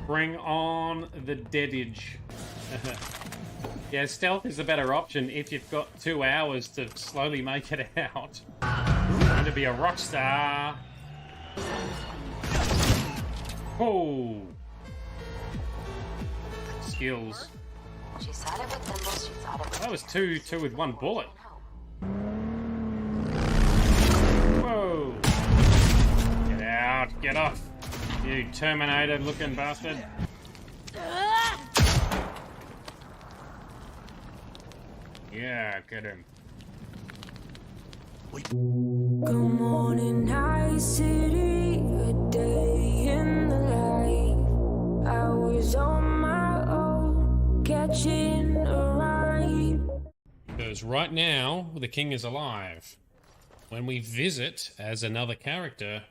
Bring on the deadage. Yeah, stealth is a better option if you've got 2 hours to slowly make it out. Going to be a rock star. Oh. Skills. That was two with 1 bullet. Whoa. Get out. Get off. You Terminator-looking bastard. Yeah, get him. Good morning, night city, a day in the life. I was on my own, catching a ride. Because right now, the king is alive. When we visit as another character,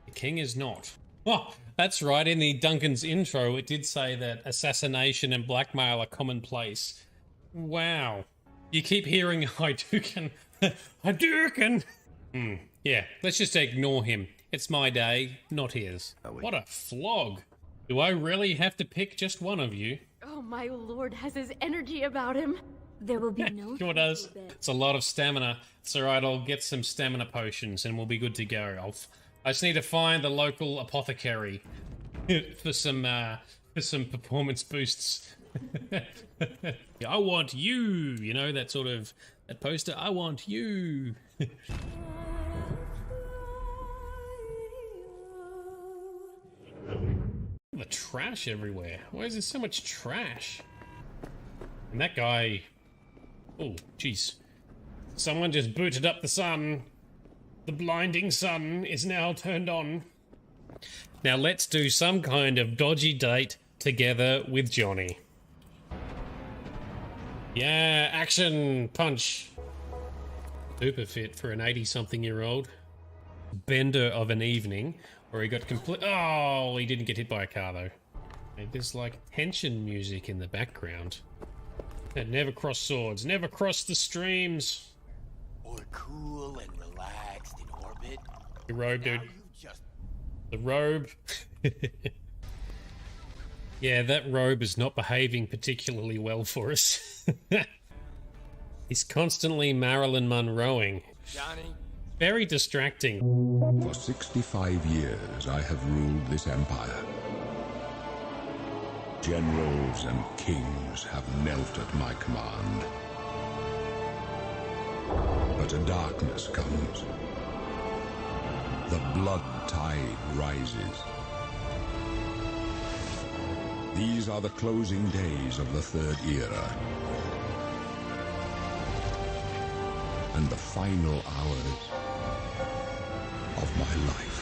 the king is not. Oh, that's right. In the Duncan's intro, it did say that assassination and blackmail are commonplace. Wow. You keep hearing Hadouken. Hadouken! Yeah, let's just ignore him. It's my day, not his. What a flog. Do I really have to pick just one of you? Oh, my lord has his energy about him. There will be no... Sure does. It's a lot of stamina. It's alright, I'll get some stamina potions and we'll be good to go. I just need to find the local apothecary for some performance boosts. I want you, you know, that sort of, that poster, I want you. The trash everywhere. Why is there so much trash? And that guy, oh, jeez. Someone just booted up the sun. The blinding sun is now turned on. Now let's do some kind of dodgy date together with Johnny. Yeah, action, punch. Super fit for an 80-something-year-old. Bender of an evening, where he got complete. Oh, he didn't get hit by a car though. There's like tension music in the background. And never cross swords, never cross the streams. Or cool and relaxed in orbit. The robe, dude. The robe. Yeah, that robe is not behaving particularly well for us. He's constantly Marilyn Monroeing. Johnny. Very distracting. For 65 years, I have ruled this empire. Generals and kings have knelt at my command. But a darkness comes. The blood tide rises. These are the closing days of the Third Era. And the final hours of my life.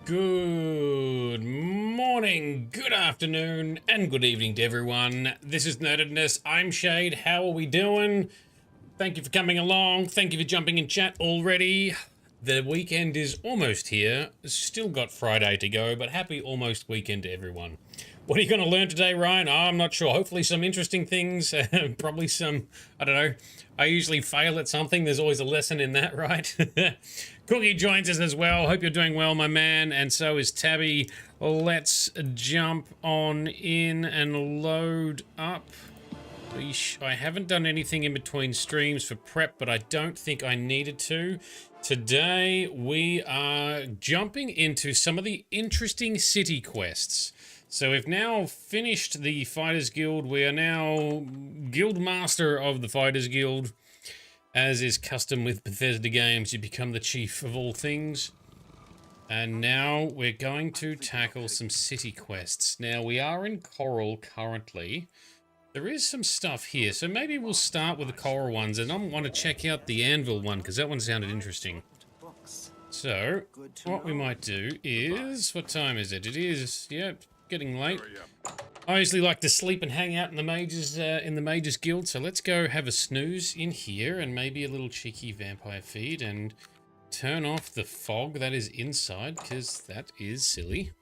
Good morning, good afternoon, and good evening to everyone. This is Nerdedness. I'm Shade. How are we doing? Thank you for coming along. Thank you for jumping in chat already. The weekend is almost here. Still got Friday to go, but happy almost weekend to everyone. What are you going to learn today, Ryan? Oh, I'm not sure. Hopefully some interesting things. Probably some, I don't know. I usually fail at something. There's always a lesson in that, right? Cookie joins us as well. Hope you're doing well, my man. And so is Tabby. Let's jump on in and load up. I haven't done anything in between streams for prep, but I don't think I needed to. Today, we are jumping into some of the interesting city quests. So we've now finished the Fighters Guild. We are now Guild Master of the Fighters Guild. As is custom with Bethesda games, you become the chief of all things. And now we're going to tackle some city quests. Now we are in Coral currently. There is some stuff here, so maybe we'll start with the Coral ones, and I want to check out the Anvil one, because that one sounded interesting. So, what we might do is... What time is it? It is, yep, getting late. I usually like to sleep and hang out in the Mages Guild, so let's go have a snooze in here and maybe a little cheeky vampire feed and turn off the fog that is inside, because that is silly.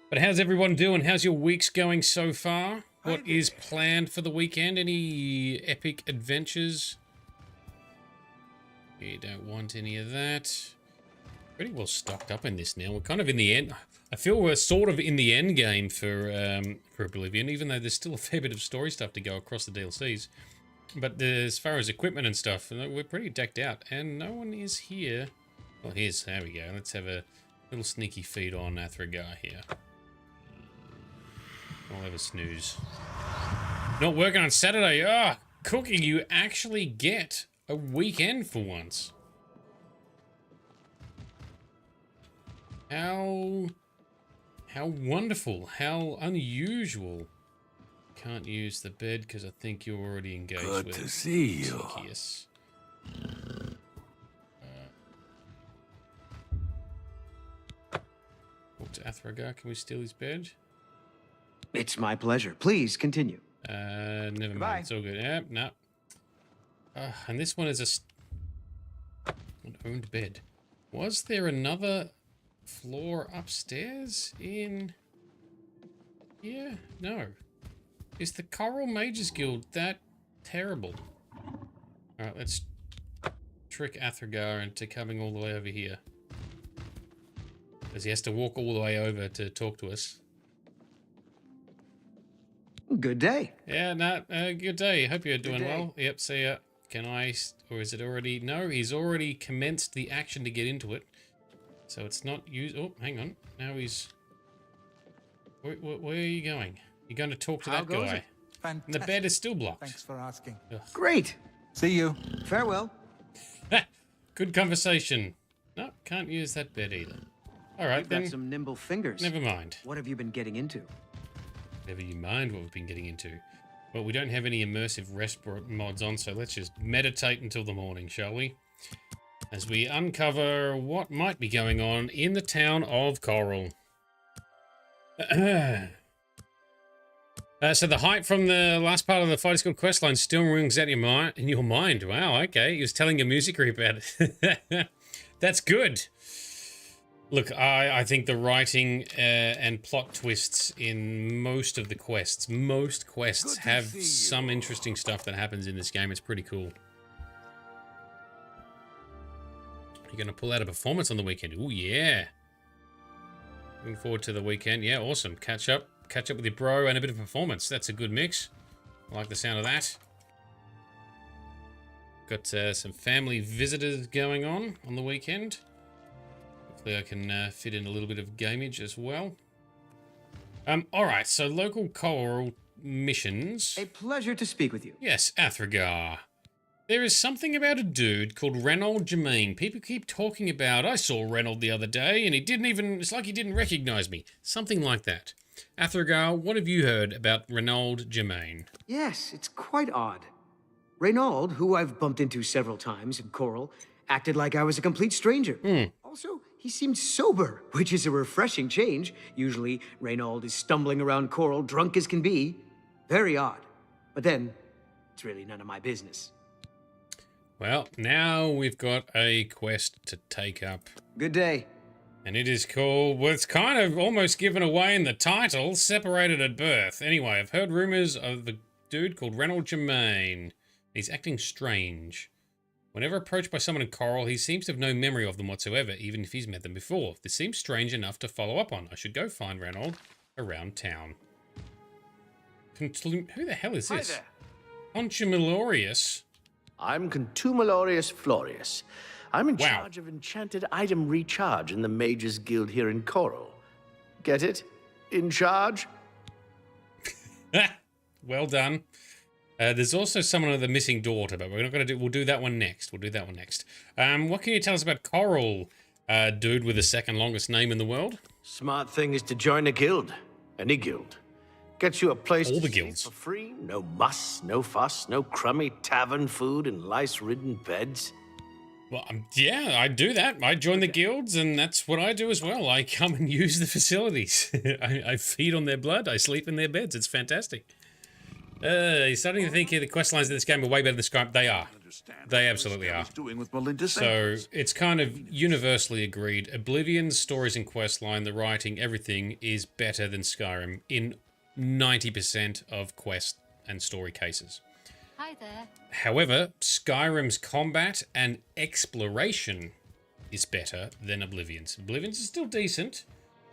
But how's everyone doing? How's your weeks going so far? What is planned for the weekend? Any epic adventures? You don't want any of that. Pretty well stocked up in this now. We're kind of in the end. I feel we're sort of in the end game for Oblivion, even though there's still a fair bit of story stuff to go across the DLCs. But as far as equipment and stuff, we're pretty decked out, and no one is here. Well, there we go. Let's have a little sneaky feed on Athragar here. I'll have a snooze. Not working on Saturday. Ah, Cookie, you actually get a weekend for once. How wonderful. How unusual. Can't use the bed because I think you're already engaged with. Good to see you. Yes. Talk to Athragar. Can we steal his bed? It's my pleasure. Please continue. Never mind. It's all good. Yep, no. And this one is an owned bed. Was there another floor upstairs in here? No. Is the Coral Mages Guild that terrible? Alright, let's trick Athragar into coming all the way over here. Because he has to walk all the way over to talk to us. Good day. Yeah, no, good day. Hope you're doing well. Yep, see ya. Can I, or is it already? No, he's already commenced the action to get into it. So it's not used. Oh, hang on. Now he's. Where are you going? You're going to talk to that guy. And the bed is still blocked. Thanks for asking. Ugh. Great. See you. Farewell. Good conversation. No, can't use that bed either. All right, You've then. got some nimble fingers. Never mind. What have you been getting into? Never you mind what we've been getting into. Well, we don't have any immersive rest mods on, so let's just meditate until the morning, shall we? As we uncover what might be going on in the town of Coral. So the hype from the last part of the Fighter School questline still rings out in your mind. Wow, okay. He was telling your music group about it. That's good. Look, I think the writing and plot twists in most of the quests, most quests have some interesting stuff that happens in this game. It's pretty cool. You're going to pull out a performance on the weekend. Oh, yeah. Looking forward to the weekend. Yeah, awesome. Catch up with your bro and a bit of performance. That's a good mix. I like the sound of that. Got some family visitors going on the weekend. Hopefully I can fit in a little bit of gameage as well. Alright, so local Coral missions. A pleasure to speak with you. Yes, Athragar. There is something about a dude called Reynold Germain. People keep talking about, I saw Reynold the other day and it's like he didn't recognize me. Something like that. Athragar, what have you heard about Reynold Germain? Yes, it's quite odd. Reynold, who I've bumped into several times in Coral, acted like I was a complete stranger. Also, he seemed sober, which is a refreshing change. Usually, Reynold is stumbling around Coral, drunk as can be. Very odd. But then, it's really none of my business. Well, now we've got a quest to take up. Good day. And it is called, well, it's kind of almost given away in the title, Separated at Birth. Anyway, I've heard rumors of a dude called Reynold Germain. He's acting strange. Whenever approached by someone in Coral, he seems to have no memory of them whatsoever, even if he's met them before. This seems strange enough to follow up on. I should go find Reynold around town. Who the hell is this? Hi there. Contumelious. I'm Contumelious Florius. I'm in charge of enchanted item recharge in the Mages Guild here in Coral. Get it? In charge? Well done. There's also someone with a missing daughter, but we're not going to do. We'll do that one next. What can you tell us about Coral, dude with the second longest name in the world? Smart thing is to join a guild. Any guild. Gets you a place All to the sleep guilds. for free. No muss, no fuss, no crummy tavern food and lice-ridden beds. Well, yeah, I do that. I join the guilds, and that's what I do as well. I come and use the facilities. I feed on their blood. I sleep in their beds. It's fantastic. You're starting to think here the quest lines in this game are way better than Skyrim. They are. They absolutely are. So it's kind of universally agreed. Oblivion's stories and quest line, the writing, everything is better than Skyrim in 90% of quest and story cases. Hi there. However, Skyrim's combat and exploration is better than Oblivion's. Oblivion's is still decent,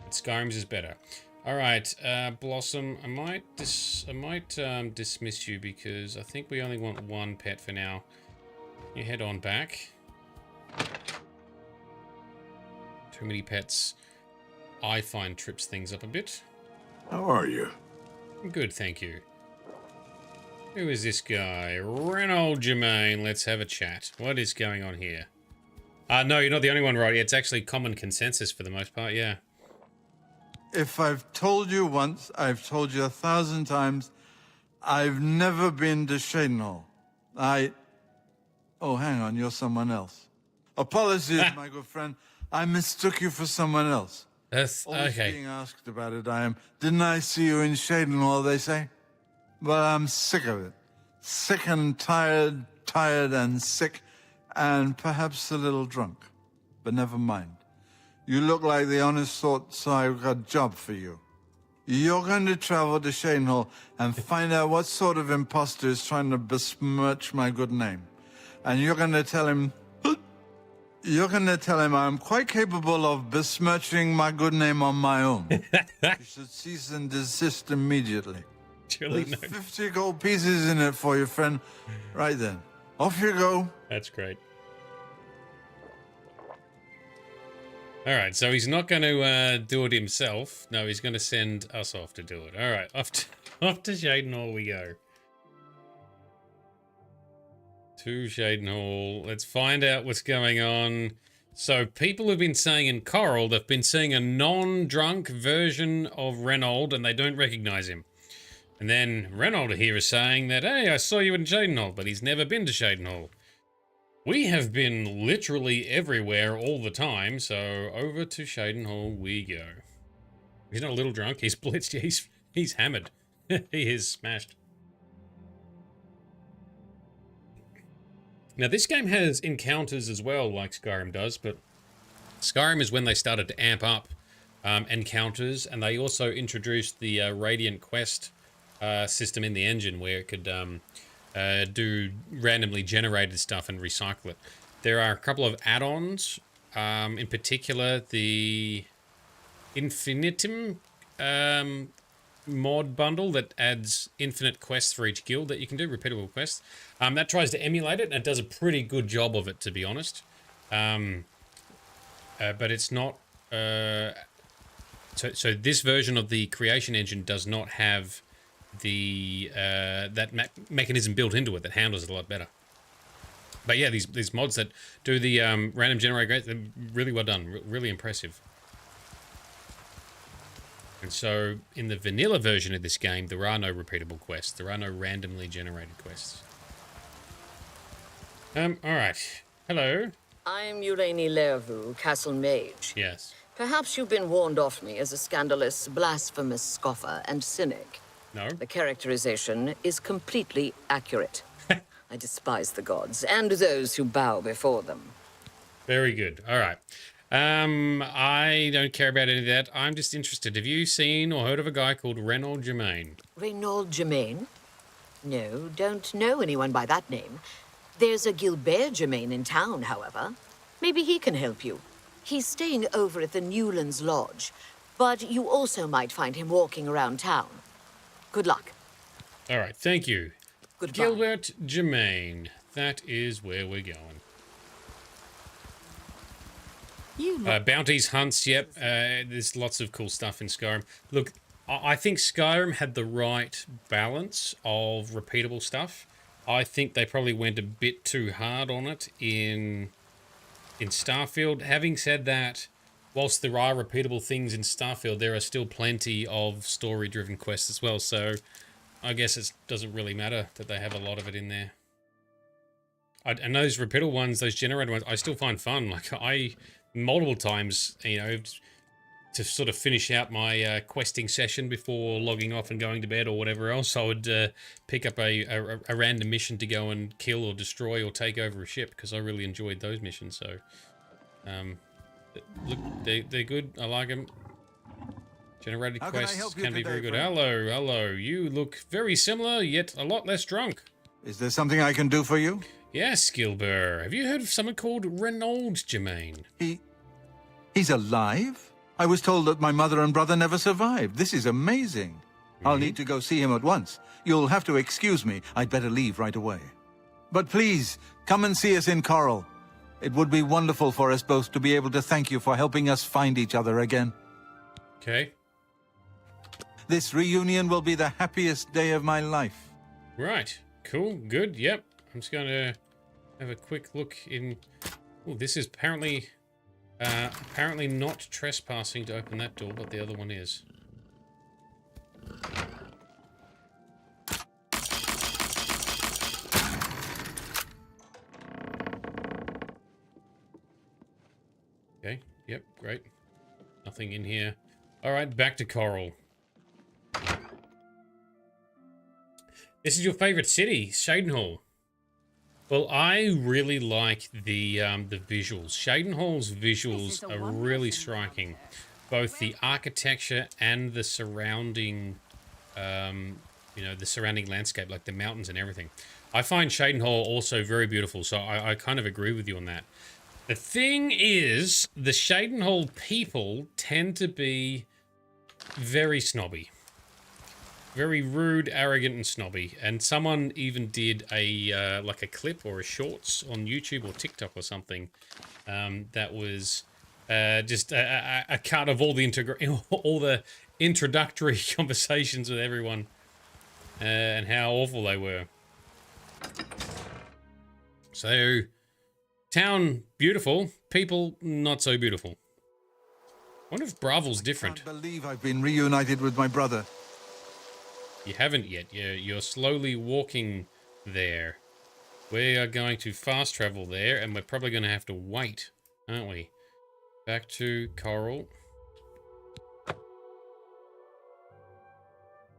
but Skyrim's is better. All right, Blossom, I might dismiss you because I think we only want one pet for now. You head on back. Too many pets, I find, trips things up a bit. How are you? Good, thank you. Who is this guy? Reynold Germain. Let's have a chat. What is going on here? No, you're not the only one, right? It's actually common consensus for the most part, yeah. If I've told you once, I've told you 1,000 times, I've never been to Cyrodiil. Oh, hang on, you're someone else. Apologies, my good friend. I mistook you for someone else. That's Always okay. being asked about it, I am. Didn't I see you in Cyrodiil, they say? But I'm sick of it. Sick and tired and sick, and perhaps a little drunk. But never mind. You look like the honest sort, so I've got a job for you. You're going to travel to Cyrodiil and find out what sort of imposter is trying to besmirch my good name. And you're going to tell him... I'm quite capable of besmirching my good name on my own. You should cease and desist immediately. Surely There's no. 50 gold pieces in it for you, friend. Right then. Off you go. That's great. All right, so he's not going to do it himself. No, he's going to send us off to do it. All right, off to Cyrodiil we go. To Cyrodiil. Let's find out what's going on. So people have been saying in Coral, they've been seeing a non-drunk version of Reynold, and they don't recognize him. And then Reynold here is saying that, hey, I saw you in Cyrodiil, but he's never been to Cyrodiil. We have been literally everywhere all the time, so over to Cyrodiil we go. He's not a little drunk, he's blitzed, he's hammered. He is smashed. Now this game has encounters as well, like Skyrim does, but Skyrim is when they started to amp up encounters, and they also introduced the Radiant Quest system in the engine where it could do randomly generated stuff and recycle it. There are a couple of add-ons, in particular the Infinitum mod bundle that adds infinite quests for each guild that you can do, repeatable quests. That tries to emulate it, and it does a pretty good job of it, to be honest. But it's not... So this version of the creation engine does not have the that mechanism built into it that handles it a lot better. But yeah, these mods that do the random generate, they're really well done, really impressive. And so in the vanilla version of this game, there are no repeatable quests. There are no randomly generated quests. All right. Hello. I'm Urani Lervu, Castle Mage. Yes. Perhaps you've been warned off me as a scandalous, blasphemous scoffer and cynic. No. The characterization is completely accurate. I despise the gods and those who bow before them. Very good. All right. I don't care about any of that. I'm just interested. Have you seen or heard of a guy called Reynold Germain? Reynold Germain? No, don't know anyone by that name. There's a Gilbert Germain in town, however. Maybe he can help you. He's staying over at the Newlands Lodge, but you also might find him walking around town. Good luck. All right, thank you. Goodbye. Gilbert Germain. That is where we're going. Bounties, hunts, yep. There's lots of cool stuff in Skyrim. Look, I think Skyrim had the right balance of repeatable stuff. I think they probably went a bit too hard on it in Starfield. Having said that, whilst there are repeatable things in Starfield, there are still plenty of story-driven quests as well, so I guess it doesn't really matter that they have a lot of it in there. and those repeatal ones, those generated ones, I still find fun. Like I multiple times, you know, to sort of finish out my questing session before logging off and going to bed or whatever else, I would pick up a random mission to go and kill or destroy or take over a ship because I really enjoyed those missions. So, look, they're good. I like them. Generated quests can be very good. Friend? Hello. You look very similar, yet a lot less drunk. Is there something I can do for you? Yes, Gilbert. Have you heard of someone called Renaud Germain? He's alive? I was told that my mother and brother never survived. This is amazing. I'll need to go see him at once. You'll have to excuse me. I'd better leave right away. But please, come and see us in Coral. It would be wonderful for us both to be able to thank you for helping us find each other again. Okay. This reunion will be the happiest day of my life. Right. Cool. Good. Yep. I'm just going to have a quick look in... Oh, this is apparently not trespassing to open that door, but the other one is. Okay. Yep. Great. Nothing in here. All right. Back to Coral. This is your favorite city, Shadenhall. Well, I really like the visuals. Shadenhall's visuals are really striking. Both the architecture and the surrounding, the surrounding landscape, like the mountains and everything. I find Shadenhall also very beautiful, so I kind of agree with you on that. The thing is, the Shadenhall people tend to be very snobby. Very rude, arrogant, and snobby. And someone even did a like a clip or a shorts on YouTube or TikTok or something that was just a cut of all the introductory conversations with everyone and how awful they were. So, town beautiful, people not so beautiful. I wonder if Bravel's different. I can't believe I've been reunited with my brother. You haven't yet. You're slowly walking there. We are going to fast travel there, and we're probably going to have to wait, aren't we? Back to Coral.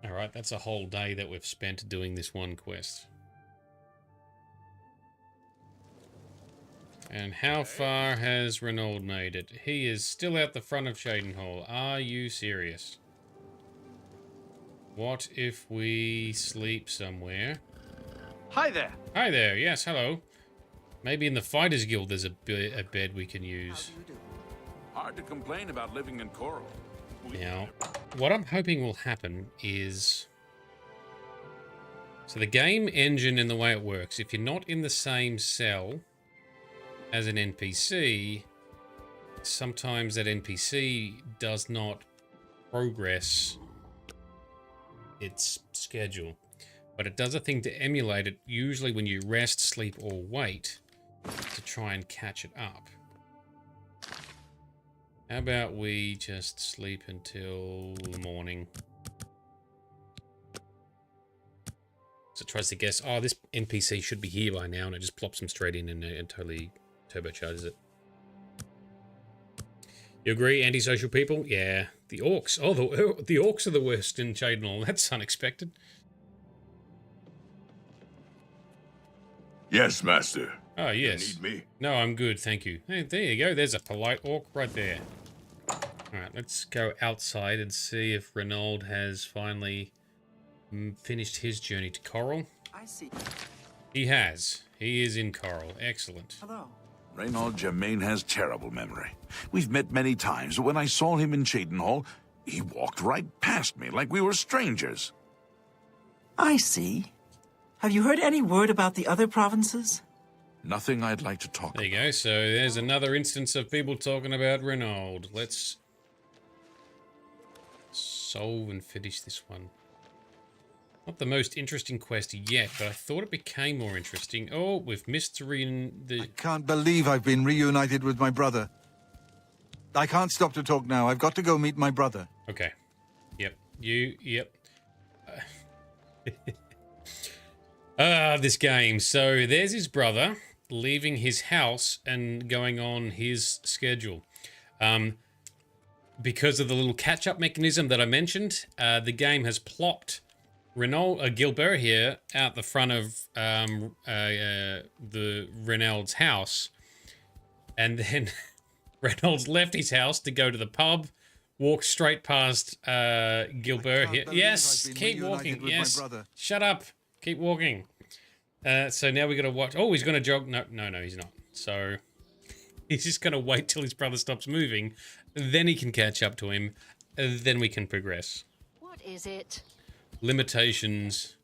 Alright, that's a whole day that we've spent doing this one quest. And how far has Renaud made it? He is still out the front of Shadenhall. Are you serious? What if we sleep somewhere? Hi there. Hi there. Yes, hello. Maybe in the Fighters Guild there's a bed we can use. Hard to complain about living in Coral. Now, what I'm hoping will happen is... So the game engine and the way it works, if you're not in the same cell as an NPC, sometimes that NPC does not progress its schedule, but it does a thing to emulate it, usually when you rest, sleep, or wait, to try and catch it up. How about we just sleep until the morning? So it tries to guess, oh, this NPC should be here by now, and it just plops them straight in and totally turbocharges it. You agree, antisocial people? Yeah. The orcs. Oh, the orcs are the worst in Shadenhall. That's unexpected. Yes, master. Oh, yes. You need me? No, I'm good, thank you. Hey, there you go. There's a polite orc right there. Alright, let's go outside and see if Renaud has finally finished his journey to Coral. I see. He has. He is in Coral. Excellent. Hello. Renaud Germain has terrible memory. We've met many times, but when I saw him in Shadenhall, he walked right past me like we were strangers. I see. Have you heard any word about the other provinces? Nothing I'd like to talk There you go. So there's another instance of people talking about Renaud. Let's solve and finish this one. Not the most interesting quest yet, but I thought it became more interesting. Oh, we've missed the... I can't believe I've been reunited with my brother. I can't stop to talk now. I've got to go meet my brother. Okay. Yep. Yep. This game. So there's his brother. leaving his house and going on his schedule. Because of the little catch-up mechanism that I mentioned, the game has plopped Gilbert here out the front of the Reynolds' house, and then Reynolds left his house to go to the pub, walked straight past Gilbert here. Yes, keep walking. Yes, shut up. Keep walking. So now we got to watch. Oh, he's going to jog. No, he's not. So he's just going to wait till his brother stops moving. Then he can catch up to him. Then we can progress. What is it? Limitations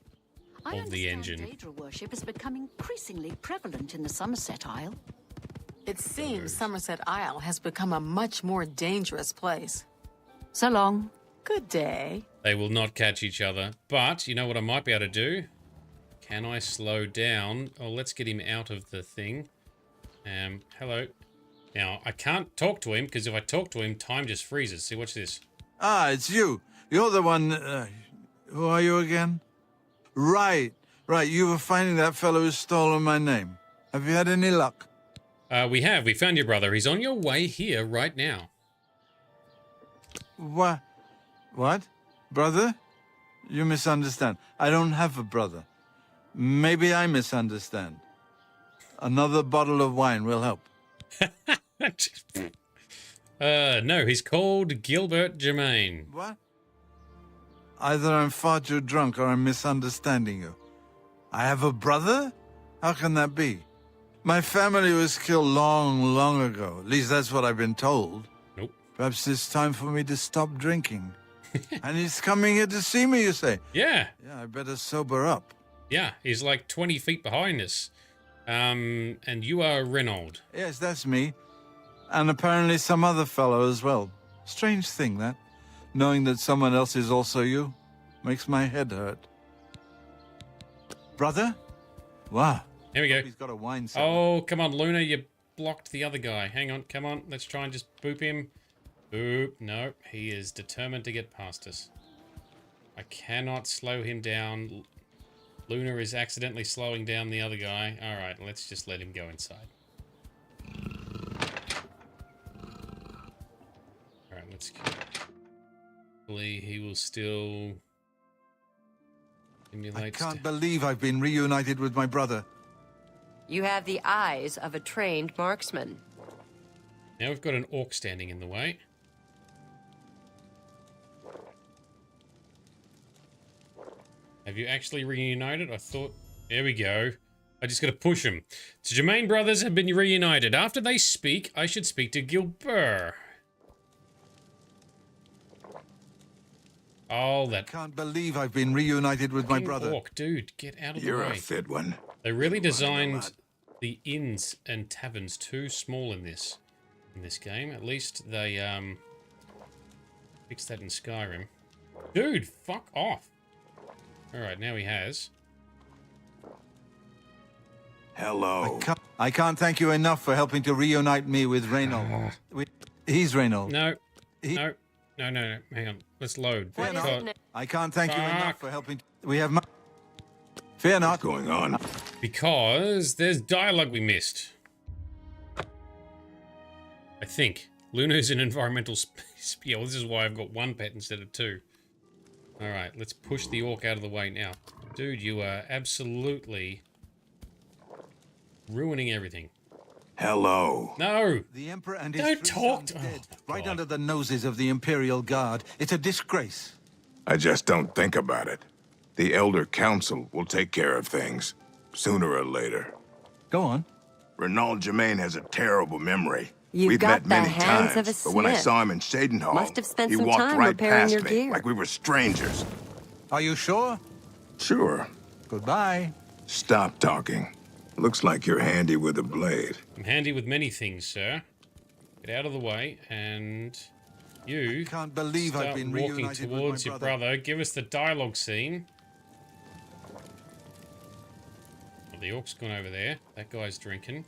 of the engine. Daedra worship is becoming increasingly prevalent in the Somerset Isle. It seems Somerset Isle has become a much more dangerous place. So long. Good day. They will not catch each other. But you know what I might be able to do? Can I slow down? Oh, let's get him out of the thing. Hello. Now, I can't talk to him, because if I talk to him, time just freezes. See, watch this. Ah, it's you. You're the one... who are you again? Right. You were finding that fellow who's stolen my name. Have you had any luck? We have. We found your brother. He's on your way here right now. What? Brother? You misunderstand. I don't have a brother. Maybe I misunderstand. Another bottle of wine will help. No, he's called Gilbert Germain. What? Either I'm far too drunk or I'm misunderstanding you. I have a brother? How can that be? My family was killed long ago. At least that's what I've been told. Nope. Perhaps it's time for me to stop drinking. And he's coming here to see me, you say? Yeah. Yeah, I better sober up. Yeah, he's like 20 feet behind us. And you are Reynolds. Yes, that's me. And apparently some other fellow as well. Strange thing, that. Knowing that someone else is also you makes my head hurt. Brother? Wow. Here we go. He's got a wine cellar. Oh, come on, Luna. You blocked the other guy. Hang on. Come on. Let's try and just boop him. Boop. No, he is determined to get past us. I cannot slow him down. Luna is accidentally slowing down the other guy. All right, let's just let him go inside. All right, let's go. Hopefully he will still simulate. I can't believe I've been reunited with my brother. You have the eyes of a trained marksman. Now we've got an orc standing in the way. Have you actually reunited? I thought... There we go. I just gotta push him. So Germain brothers have been reunited. After they speak, I should speak to Gilbert. Oh, that... I can't believe I've been reunited with my brother. Orc, dude, get out of the way. You're a fit one. They really designed the inns and taverns too small in this game. At least they fixed that in Skyrim. Dude, fuck off. Alright, now he has. Hello. I can't thank you enough for helping to reunite me with Reynold. He's Reynold. No. No. Hang on. Let's load. I can't thank you enough for helping. We have Fear not. What's going on? Because there's dialogue we missed. I think. Luna's an environmental spiel. This is why I've got one pet instead of two. Alright, let's push the orc out of the way now. Dude, you are absolutely ruining everything. Hello. No! The Emperor and his Don't talk to dead, right under the noses of the Imperial Guard. It's a disgrace. I just don't think about it. The Elder Council will take care of things, sooner or later. Go on. Renaud Germain has a terrible memory. You've We've got met many the hands times, of a but when I smith. saw him in Cyrodiil, Must have spent he some walked time right repairing past your me, gear. like we were strangers. Are you sure? Sure. Goodbye. Stop talking. Looks like you're handy with a blade. I'm handy with many things, sir. Get out of the way, and you can't believe start I've been walking reunited towards with my your brother. Give us the dialogue scene. Oh, the orc's gone over there. That guy's drinking.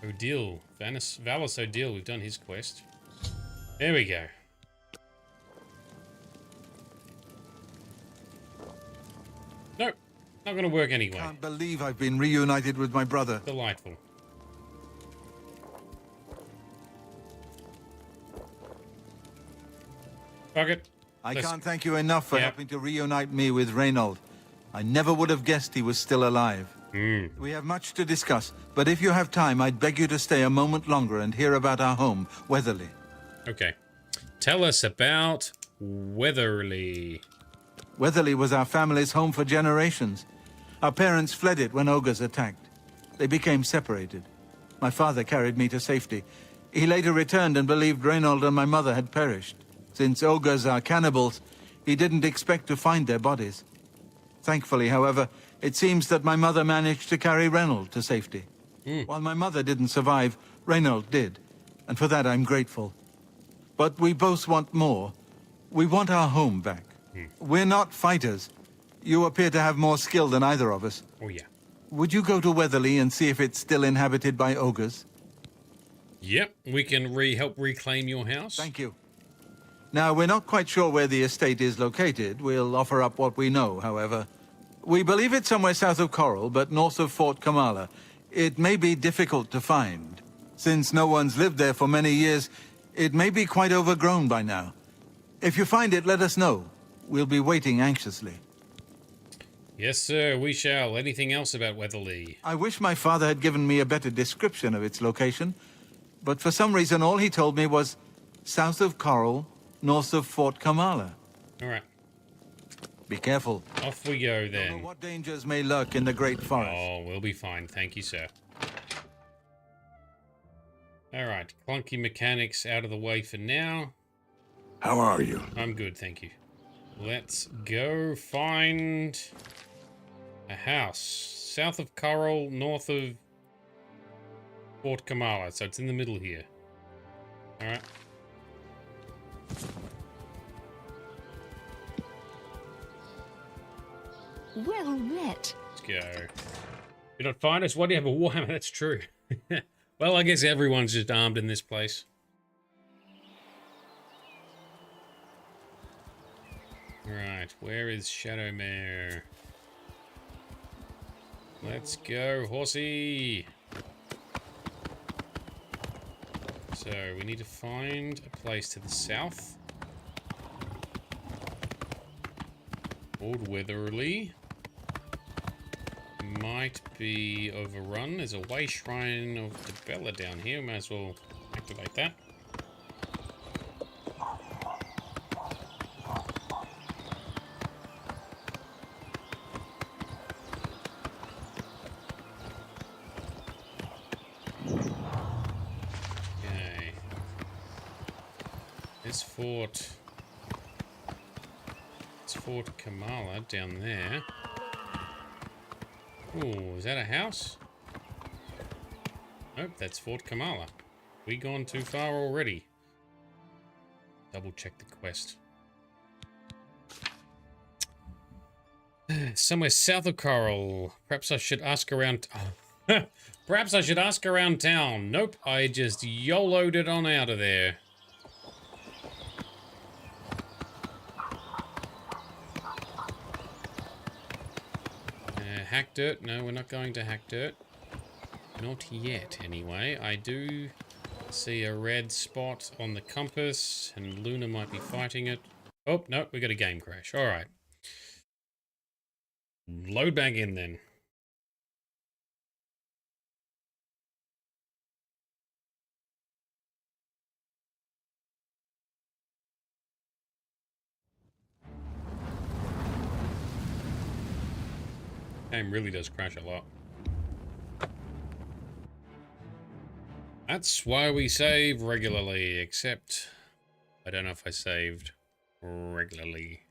Odile. Valis Odile. We've done his quest. There we go. Nope. Not going to work anyway. Can't believe I've been reunited with my brother. Delightful. Fuck it. I can't thank you enough for helping to reunite me with Reynold. I never would have guessed he was still alive. We have much to discuss, but if you have time, I'd beg you to stay a moment longer and hear about our home, Weatherly. Okay. Tell us about Weatherly. Weatherly was our family's home for generations. Our parents fled it when ogres attacked. They became separated. My father carried me to safety. He later returned and believed Reynold and my mother had perished. Since ogres are cannibals, he didn't expect to find their bodies. Thankfully, however, it seems that my mother managed to carry Reynold to safety. While my mother didn't survive, Reynold did, and for that I'm grateful. But we both want more. We want our home back. We're not fighters. You appear to have more skill than either of us. Oh, yeah. Would you go to Weatherly and see if it's still inhabited by ogres? Yep, we can help reclaim your house. Thank you. Now, we're not quite sure where the estate is located. We'll offer up what we know, however. We believe it's somewhere south of Coral, but north of Fort Kamala. It may be difficult to find. Since no one's lived there for many years, it may be quite overgrown by now. If you find it, let us know. We'll be waiting anxiously. Yes, sir, we shall. Anything else about Weatherly? I wish my father had given me a better description of its location, but for some reason all he told me was south of Coral, north of Fort Kamala. All right. Be careful. Off we go, then. Don't know what dangers may lurk in the Great Forest. Oh, we'll be fine. Thank you, sir. All right. Clunky mechanics out of the way for now. How are you? I'm good, thank you. Let's go find a house. South of Coral, north of Fort Kamala. So it's in the middle here. All right. Well met. Let's go. You not find us? Why do you have a warhammer? That's true. Well, I guess everyone's just armed in this place. Right, where is Shadowmare? Let's go, horsey! So, we need to find a place to the south. Old Weatherly. Might be overrun. There's a way shrine of the Bella down here. Might as well activate that. Okay. This fort. It's Fort Kamala down there. Oh, is that a house? Nope, that's Fort Kamala. We gone too far already. Double check the quest. Somewhere south of Coral. Perhaps I should ask around. Perhaps I should ask around town. Nope, I just YOLO'd it on out of there. Hack dirt? No, we're not going to hack dirt. Not yet, anyway. I do see a red spot on the compass, and Luna might be fighting it. Oh, no, we got a game crash. All right. Load back in, then. Game really does crash a lot. That's why we save regularly, except I don't know if I saved regularly.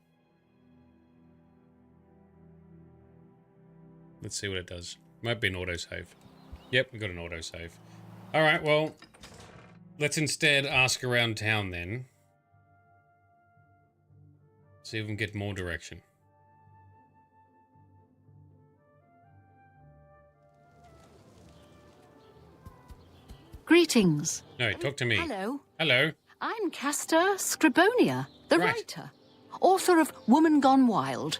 Let's see what it does. Might be an autosave. Yep, we got an autosave. Alright, well, let's instead ask around town then. See if we can get more direction. Greetings. No, talk to me. Hello. Hello. I'm Castor Scribonia, the writer, author of Woman Gone Wild.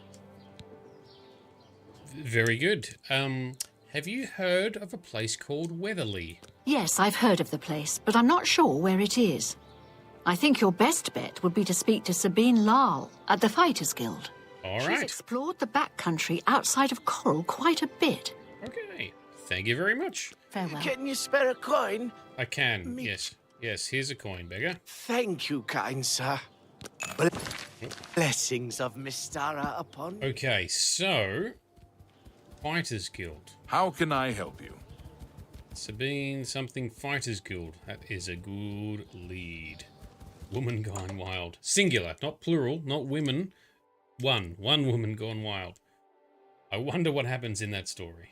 Very good. Have you heard of a place called Weatherly? Yes, I've heard of the place, but I'm not sure where it is. I think your best bet would be to speak to Sabine Lal at the Fighters Guild. All She's right. explored the backcountry outside of Coral quite a bit. Okay. Thank you very much. Farewell. Can you spare a coin? I can. Yes. Yes, here's a coin, beggar. Thank you, kind sir. Blessings of Mystara upon you. Okay, so Fighters Guild. How can I help you? Sabine something Fighters Guild. That is a good lead. Woman gone wild. Singular, not plural, not women. One woman gone wild. I wonder what happens in that story.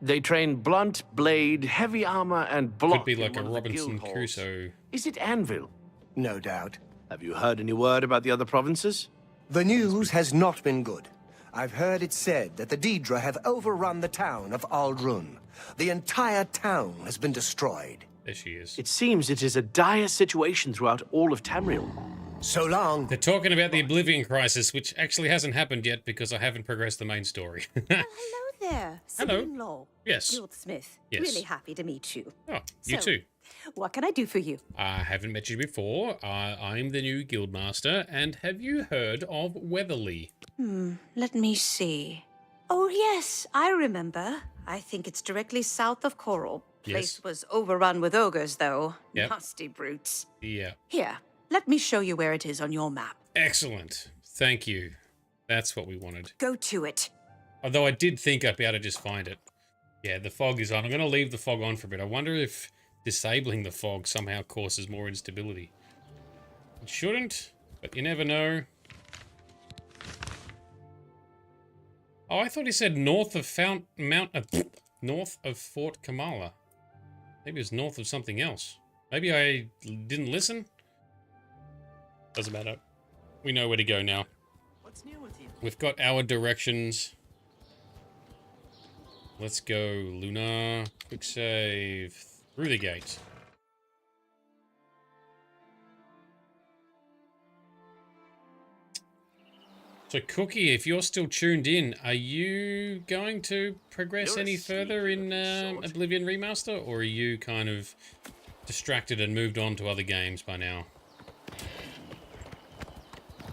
They train blunt, blade, heavy armor, and block. Could be in like a one of the Robinson guild halls. Crusoe. Is it Anvil? No doubt. Have you heard any word about the other provinces? The news has not been good. I've heard it said that the Daedra have overrun the town of Aldrun. The entire town has been destroyed. There she is. It seems it is a dire situation throughout all of Tamriel. So long. They're talking about the Oblivion crisis, which actually hasn't happened yet because I haven't progressed the main story. Hello there, Hello. Sabine Law. Yes. Guildsmith. Yes. Really happy to meet you. Oh, you So, too. What can I do for you? I haven't met you before. I'm the new guildmaster, and have you heard of Weatherly? Let me see. Oh, yes, I remember. I think it's directly south of Coral. Place Yes. was overrun with ogres, though. Yep. Nasty brutes. Yeah. Here, let me show you where it is on your map. Excellent. Thank you. That's what we wanted. Go to it. Although I did think I'd be able to just find it. Yeah, the fog is on. I'm going to leave the fog on for a bit. I wonder if disabling the fog somehow causes more instability. It shouldn't, but you never know. Oh, I thought he said north of north of Fort Kamala. Maybe it's north of something else. Maybe I didn't listen. Doesn't matter. We know where to go now. What's new with you? We've got our directions. Let's go, Luna. Quick save. Through the gate. So, Cookie, if you're still tuned in, are you going to progress any further in Oblivion Remaster? Or are you kind of distracted and moved on to other games by now?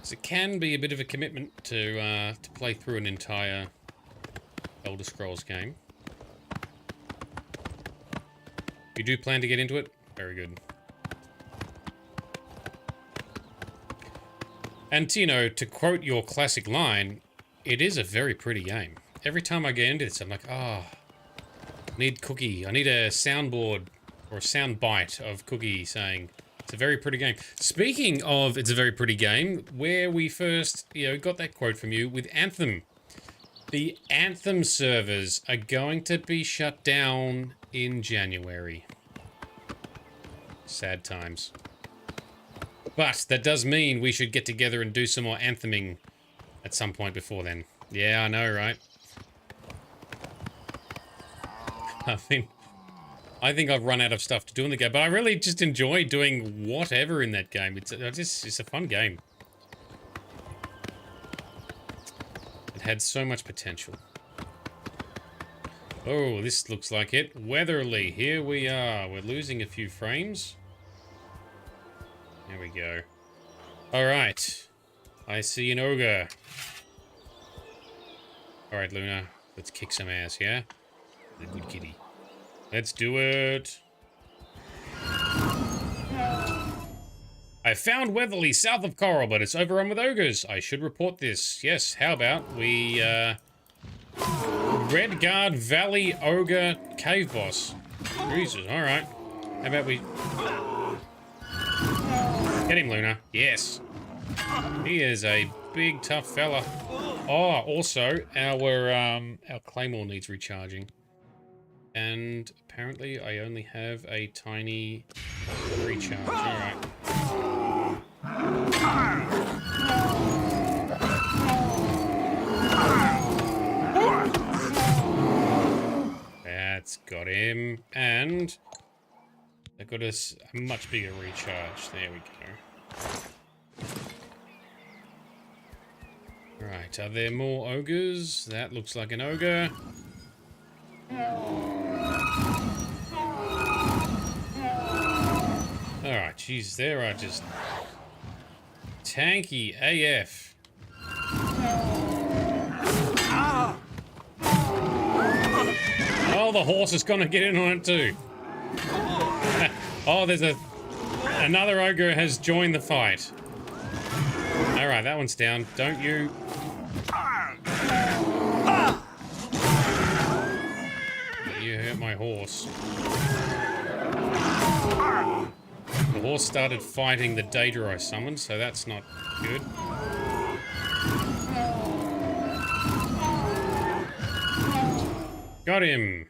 So it can be a bit of a commitment to play through an entire Elder Scrolls game. You do plan to get into it? Very good. And, you know, to quote your classic line, it is a very pretty game. Every time I get into this, I'm like, I need Cookie. I need a soundboard or a sound bite of Cookie saying, it's a very pretty game. Speaking of it's a very pretty game, where we first, got that quote from you with Anthem. The Anthem servers are going to be shut down in January. Sad times. But that does mean we should get together and do some more Antheming at some point before then. Yeah, I know, right? I think I've run out of stuff to do in the game, but I really just enjoy doing whatever in that game. It's a fun game. It had so much potential. Oh, this looks like it. Weatherly, here we are. We're losing a few frames. There we go. Alright. I see an ogre. Alright, Luna. Let's kick some ass, yeah? The good kitty. Let's do it. I found Weatherly south of Coral, but it's overrun with ogres. I should report this. Yes, how about we, Redguard Valley Ogre Cave Boss. Jesus, alright. How about we... Get him, Luna. Yes. He is a big, tough fella. Oh, also, our Claymore needs recharging. And apparently I only have a tiny recharge. Alright. That's got him. And that got us a much bigger recharge. There we go. Right, are there more ogres? That looks like an ogre. Alright, jeez, there are just tanky AF. Oh, the horse is gonna get in on it too. Oh, there's another ogre has joined the fight. Alright, that one's down. Don't you... You hurt my horse. The horse started fighting the Daedra I summoned, so that's not good. Got him!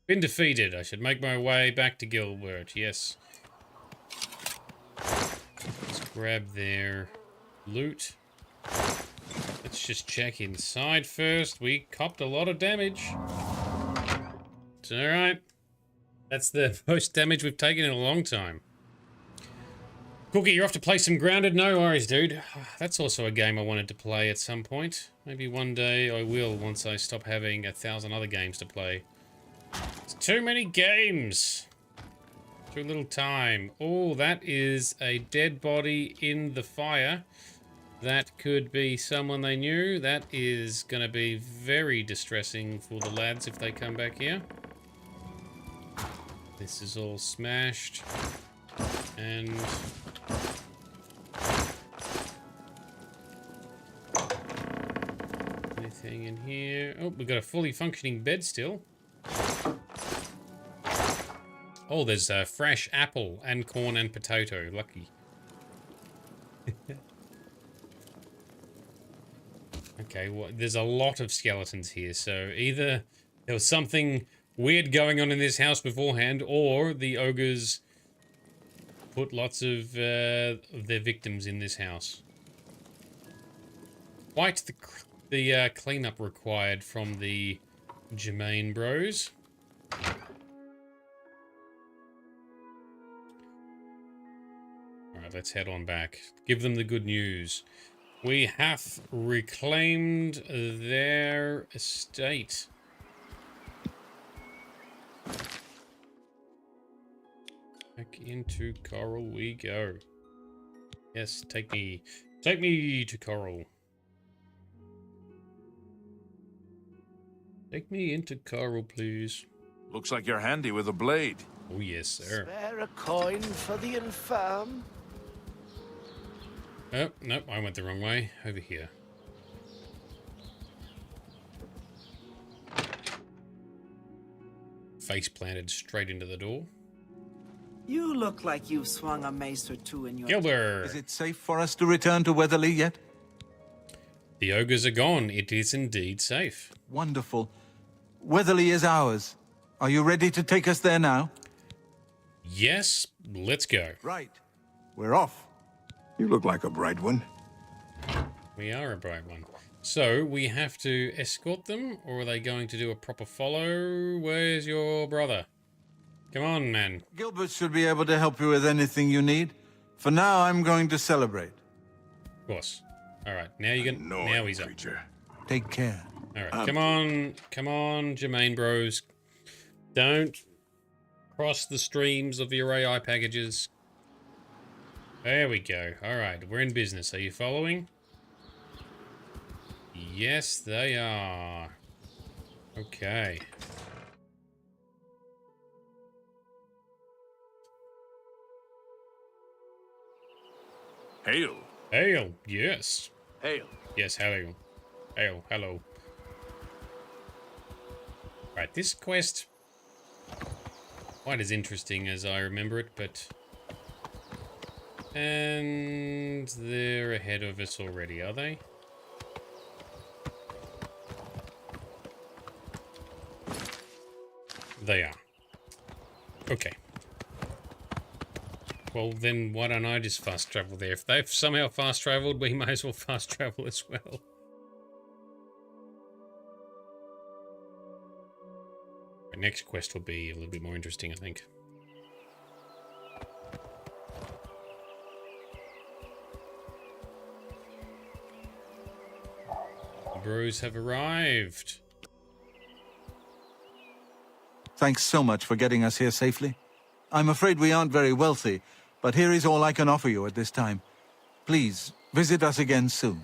Been defeated. I should make my way back to Gilbert, yes. Let's grab their loot. Let's just check inside first. We copped a lot of damage. It's alright. That's the most damage we've taken in a long time. Cookie, you're off to play some Grounded? No worries, dude. That's also a game I wanted to play at some point. Maybe one day I will once I stop having 1,000 other games to play. It's too many games. Too little time. Oh, that is a dead body in the fire. That could be someone they knew. That is going to be very distressing for the lads if they come back here. This is all smashed. And... anything in here? Oh, we've got a fully functioning bed still. Oh, there's a fresh apple and corn and potato. Lucky. Okay, well, there's a lot of skeletons here, so either there was something weird going on in this house beforehand, or the ogres put lots of their victims in this house. Quite the cleanup required from the Germain bros. Alright, let's head on back. Give them the good news. We have reclaimed their estate. Back into Coral we go. Yes, take me to Coral. Take me into Coral, please. Looks like you're handy with a blade. Oh, yes, sir. Spare a coin for the infirm. Oh, nope, I went the wrong way. Over here. Face planted straight into the door. You look like you've swung a mace or two in your... Gilbert! Is it safe for us to return to Weatherly yet? The ogres are gone. It is indeed safe. Wonderful. Weatherly is ours. Are you ready to take us there now? Yes, let's go. Right. We're off. You look like a bright one. We are a bright one. So, we have to escort them, or are they going to do a proper follow? Where's your brother? Come on, man. Gilbert should be able to help you with anything you need. For now, I'm going to celebrate. Of course. Alright, now you can. Now he's up. Take care. Alright, come on, Germain bros. Don't cross the streams of your AI packages. There we go. Alright, we're in business. Are you following? Yes, they are. Okay. Hail. Hail, yes. Hail. Yes, hail. Hail, hello. Right, this quest... quite as interesting as I remember it, but... and they're ahead of us already, are they? They are. Okay. Well, then why don't I just fast travel there? If they've somehow fast traveled, we may as well fast travel as well. Our next quest will be a little bit more interesting, I think. bros have arrived. Thanks so much for getting us here safely. I'm afraid we aren't very wealthy, but here is all I can offer you at this time. Please, visit us again soon.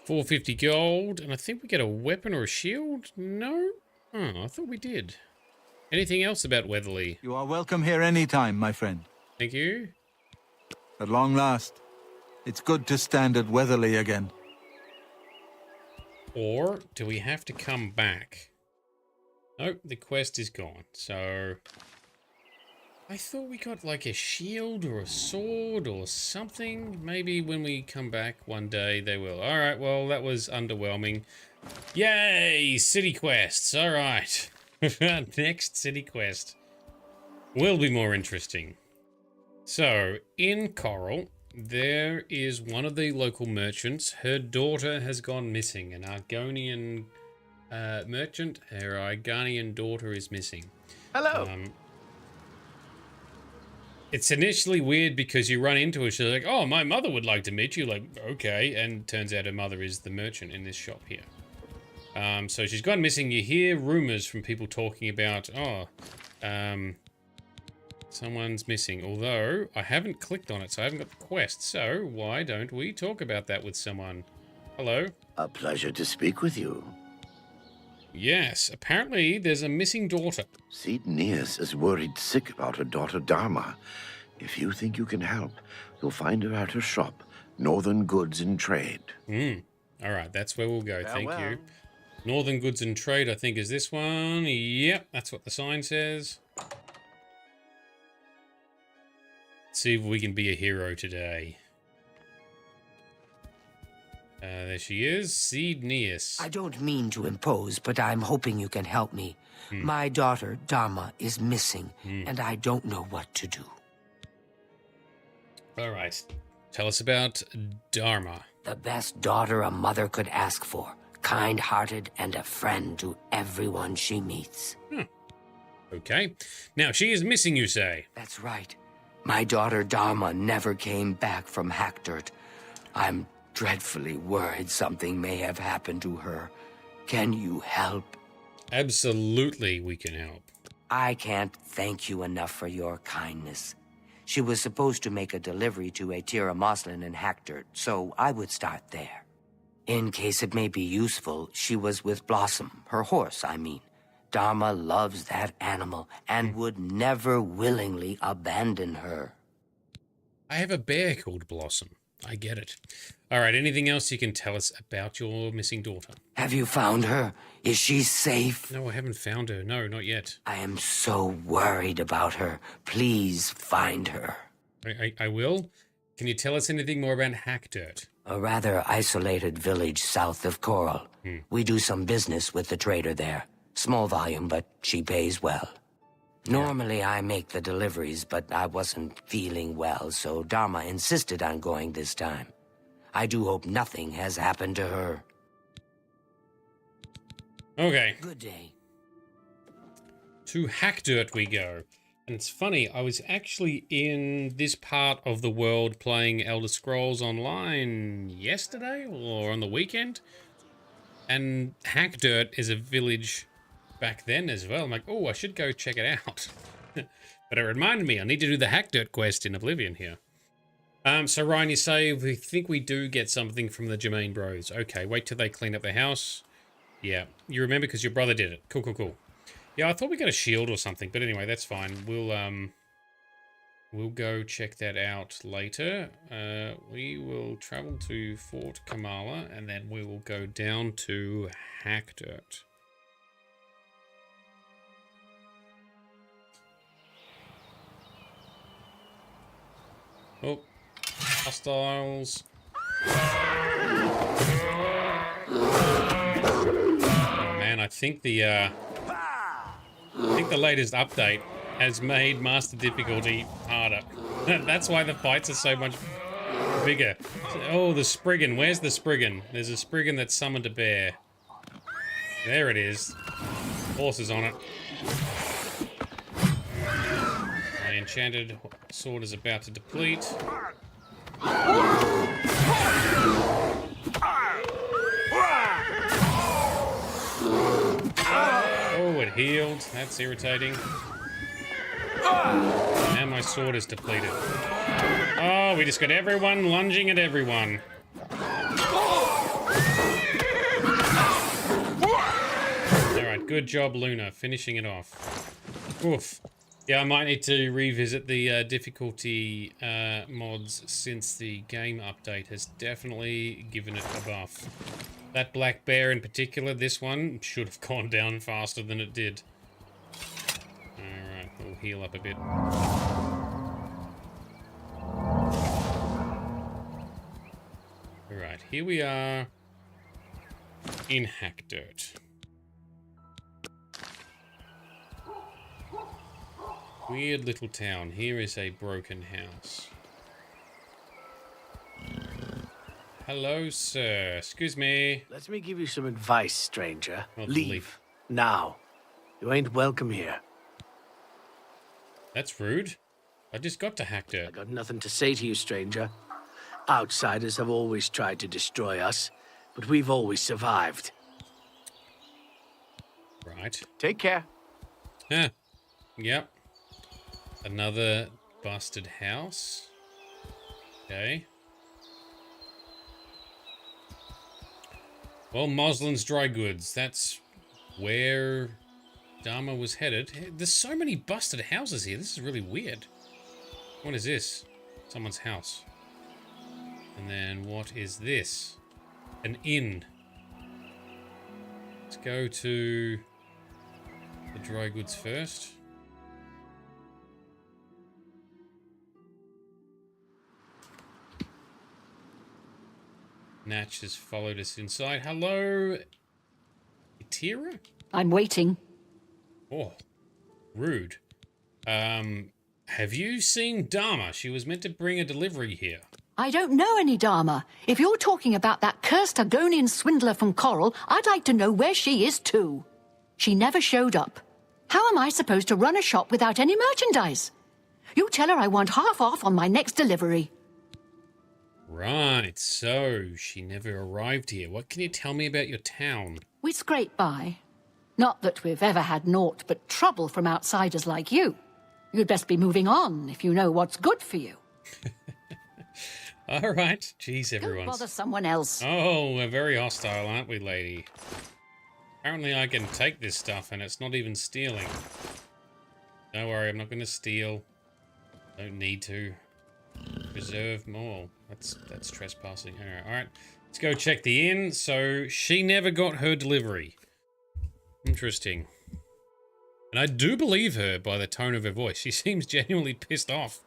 450 gold, and I think we get a weapon or a shield? No? Oh, I thought we did. Anything else about Weatherly? You are welcome here anytime, my friend. Thank you. At long last, it's good to stand at Weatherly again. Or do we have to come back? Nope, the quest is gone, so... I thought we got like a shield or a sword or something. Maybe when we come back one day they will. Alright, well that was underwhelming. Yay! City quests, alright. Next city quest will be more interesting. So, in Coral, there is one of the local merchants. Her daughter has gone missing. An Argonian merchant. Her Argonian daughter is missing. Hello! It's initially weird because you run into her, she's like, oh, my mother would like to meet you. Like, okay. And turns out her mother is the merchant in this shop here. So she's gone missing. You hear rumors from people talking about, someone's missing. Although, I haven't clicked on it, so I haven't got the quest. So, why don't we talk about that with someone? Hello? A pleasure to speak with you. Yes, apparently there's a missing daughter. Cyrodiil is worried sick about her daughter Dharma. If you think you can help, you'll find her at her shop, Northern Goods and Trade. Alright, that's where we'll go. Thank you. Northern Goods and Trade, I think, is this one. Yep, that's what the sign says. Let's see if we can be a hero today. There she is, Cyrodiil. I don't mean to impose, but I'm hoping you can help me. My daughter, Dharma, is missing, and I don't know what to do. All right. Tell us about Dharma. The best daughter a mother could ask for. Kind-hearted and a friend to everyone she meets. Okay. Now, she is missing, you say? That's right. My daughter, Dharma, never came back from Hackdirt. I'm dreadfully worried something may have happened to her. Can you help? Absolutely, we can help. I can't thank you enough for your kindness. She was supposed to make a delivery to a Tira Moslin in Hackdirt, so I would start there. In case it may be useful, she was with Blossom, her horse, I mean. Dharma loves that animal and would never willingly abandon her. I have a bear called Blossom. I get it. All right, anything else you can tell us about your missing daughter? Have you found her? Is she safe? No, I haven't found her. No, not yet. I am so worried about her. Please find her. I will. Can you tell us anything more about Hackdirt? A rather isolated village south of Coral. We do some business with the trader there. Small volume, but she pays well. Normally I make the deliveries, but I wasn't feeling well, so Dharma insisted on going this time. I do hope nothing has happened to her. Okay. Good day. To Hackdirt we go. And it's funny, I was actually in this part of the world playing Elder Scrolls Online yesterday or on the weekend. And Hackdirt is a village back then as well. I'm like, oh, I should go check it out. But it reminded me, I need to do the Hackdirt quest in Oblivion here. So Ryan, you say we think we do get something from the Germain Bros. Okay, wait till they clean up the house. Yeah, you remember because your brother did it. Cool, cool, cool. Yeah, I thought we got a shield or something, but anyway, that's fine. We'll go check that out later. We will travel to Fort Kamala, and then we will go down to Hackdirt. Oh, hostiles. Oh man, I think the latest update has made Master Difficulty harder. That's why the fights are so much bigger. Oh, the Spriggan. Where's the Spriggan? There's a Spriggan that summoned a bear. There it is. Horses on it. My enchanted sword is about to deplete. Oh, it healed. That's irritating. Now my sword is depleted. Oh, we just got everyone lunging at everyone. Alright, good job, Luna, finishing it off. Oof. Yeah, I might need to revisit the difficulty mods since the game update has definitely given it a buff. That black bear in particular, this one, should have gone down faster than it did. Alright, we'll heal up a bit. Alright, here we are in Hack Dirt. Weird little town. Here is a broken house. Hello, sir. Excuse me. Let me give you some advice, stranger. Not Leave. Now. You ain't welcome here. That's rude. I just got to Hack Dirt. I got nothing to say to you, stranger. Outsiders have always tried to destroy us, but we've always survived. Right. Take care. Yeah. Yep. Another busted house. Okay. Well, Moslin's Dry Goods. That's where Dharma was headed. There's so many busted houses here. This is really weird. What is this? Someone's house. And then what is this? An inn. Let's go to the dry goods first. Natch has followed us inside. Hello, Itira? I'm waiting. Oh, rude. Have you seen Dharma? She was meant to bring a delivery here. I don't know any Dharma. If you're talking about that cursed Argonian swindler from Coral, I'd like to know where she is too. She never showed up. How am I supposed to run a shop without any merchandise? You tell her I want half off on my next delivery. Right, so she never arrived here. What can you tell me about your town? We scrape by. Not that we've ever had naught but trouble from outsiders like you. You'd best be moving on if you know what's good for you. All right. Jeez, everyone. Don't bother someone else. Oh, we're very hostile, aren't we, lady? Apparently I can take this stuff and it's not even stealing. Don't worry, I'm not going to steal. Don't need to. Preserve more. That's trespassing. All right. Let's go check the inn. So she never got her delivery. Interesting. And I do believe her by the tone of her voice. She seems genuinely pissed off.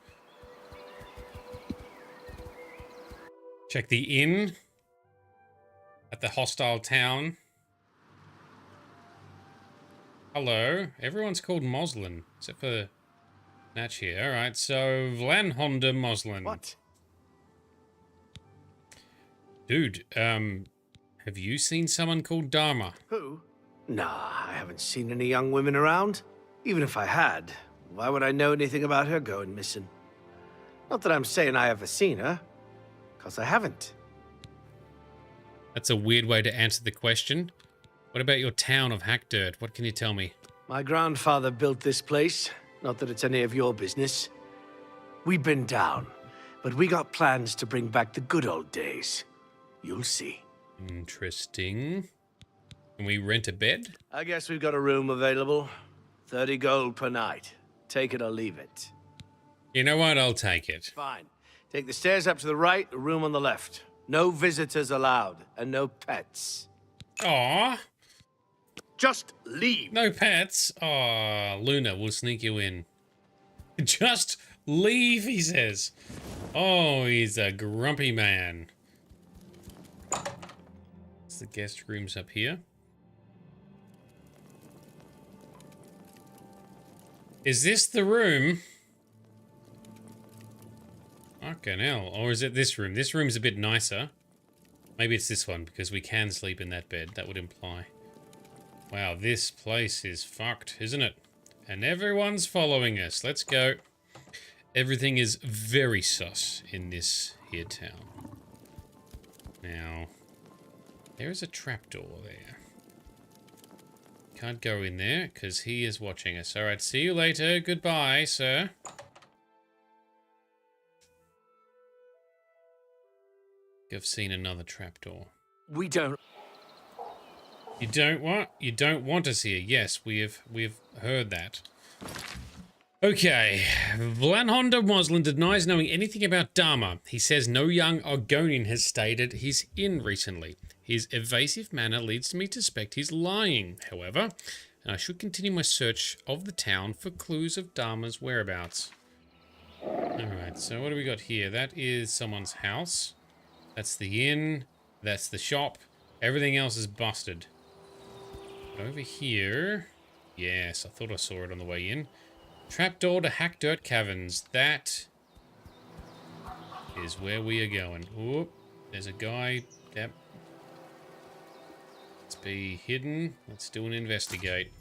Check the inn at the hostile town. Hello. Everyone's called Moslin, except for Natch here. Alright, so Vlanhonda Moslin. What? Dude, have you seen someone called Dharma? Who? Nah, I haven't seen any young women around. Even if I had, why would I know anything about her going missing? Not that I'm saying I ever seen her, because I haven't. That's a weird way to answer the question. What about your town of Hack Dirt? What can you tell me? My grandfather built this place. Not that it's any of your business. We've been down, but we got plans to bring back the good old days. You'll see. Interesting. Can we rent a bed? I guess we've got a room available. 30 gold per night. Take it or leave it. You know what? I'll take it. Fine. Take the stairs up to the right, a room on the left. No visitors allowed, and no pets. Aw. Just leave. No pets? Aw, Luna, we'll sneak you in. Just leave, he says. Oh, he's a grumpy man. It's the guest rooms up here. Is this the room? Fucking hell. Or is it this room? This room's a bit nicer. Maybe it's this one, because we can sleep in that bed. That would imply. Wow, this place is fucked, isn't it? And everyone's following us. Let's go. Everything is very sus in this here town. Now, there is a trapdoor there. can't go in there because he is watching us. All right, see you later. Goodbye, sir. You've seen another trapdoor. We don't. You don't what? You don't want to see it. Yes, we've heard that. Okay. Vlanhonda Moslin denies knowing anything about Dharma. He says no young Argonian has stated he's in recently. His evasive manner leads me to suspect he's lying, however, and I should continue my search of the town for clues of Dharma's whereabouts. Alright, so what do we got here? That is someone's house. That's the inn. That's the shop. Everything else is busted. Over here... Yes, I thought I saw it on the way in. Trapdoor to Hack Dirt Caverns. That is where we are going. Oop, there's a guy. Yep. Let's be hidden. Let's do an investigate.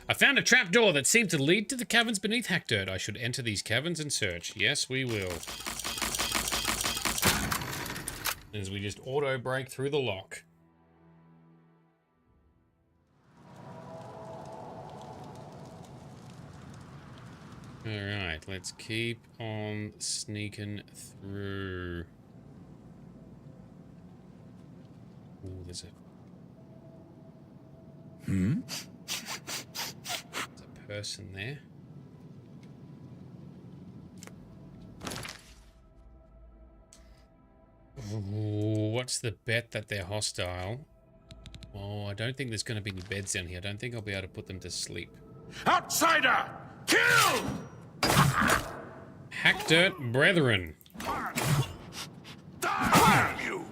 I found a trapdoor that seemed to lead to the caverns beneath Hack Dirt. I should enter these caverns and search. Yes, we will. As we just auto break through the lock. Alright, let's keep on sneaking through. Ooh, there's a person there. Ooh, what's the bet that they're hostile? Oh, I don't think there's going to be any beds down here. I don't think I'll be able to put them to sleep. Outsider! Kill! Hack Dirt Brethren. Die, you!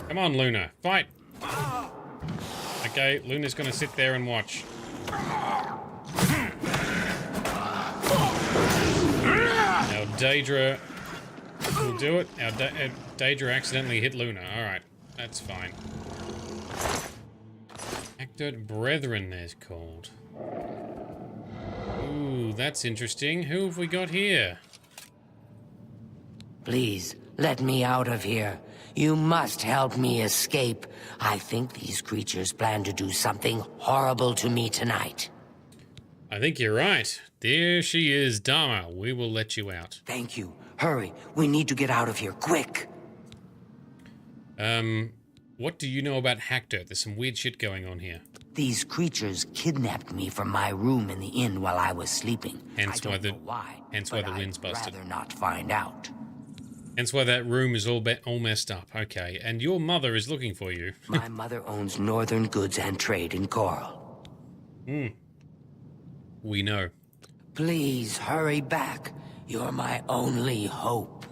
Come on, Luna. Fight! Okay, Luna's gonna sit there and watch. Now, Daedra will do it. Our Daedra accidentally hit Luna. Alright, that's fine. Hack-Dirt Brethren, there's called. Ooh, that's interesting. Who have we got here? Please, let me out of here. You must help me escape. I think these creatures plan to do something horrible to me tonight. I think you're right. There she is, Dharma. We will let you out. Thank you. Hurry. We need to get out of here, quick. What do you know about Hack Dirt? There's some weird shit going on here. These creatures kidnapped me from my room in the inn while I was sleeping. Hence I why don't the know why, hence why the wind's busted. I'd rather not find out. Hence why that room is all messed up. Okay, and your mother is looking for you. My mother owns Northern Goods and Trade in Coral. We know. Please hurry back. You're my only hope.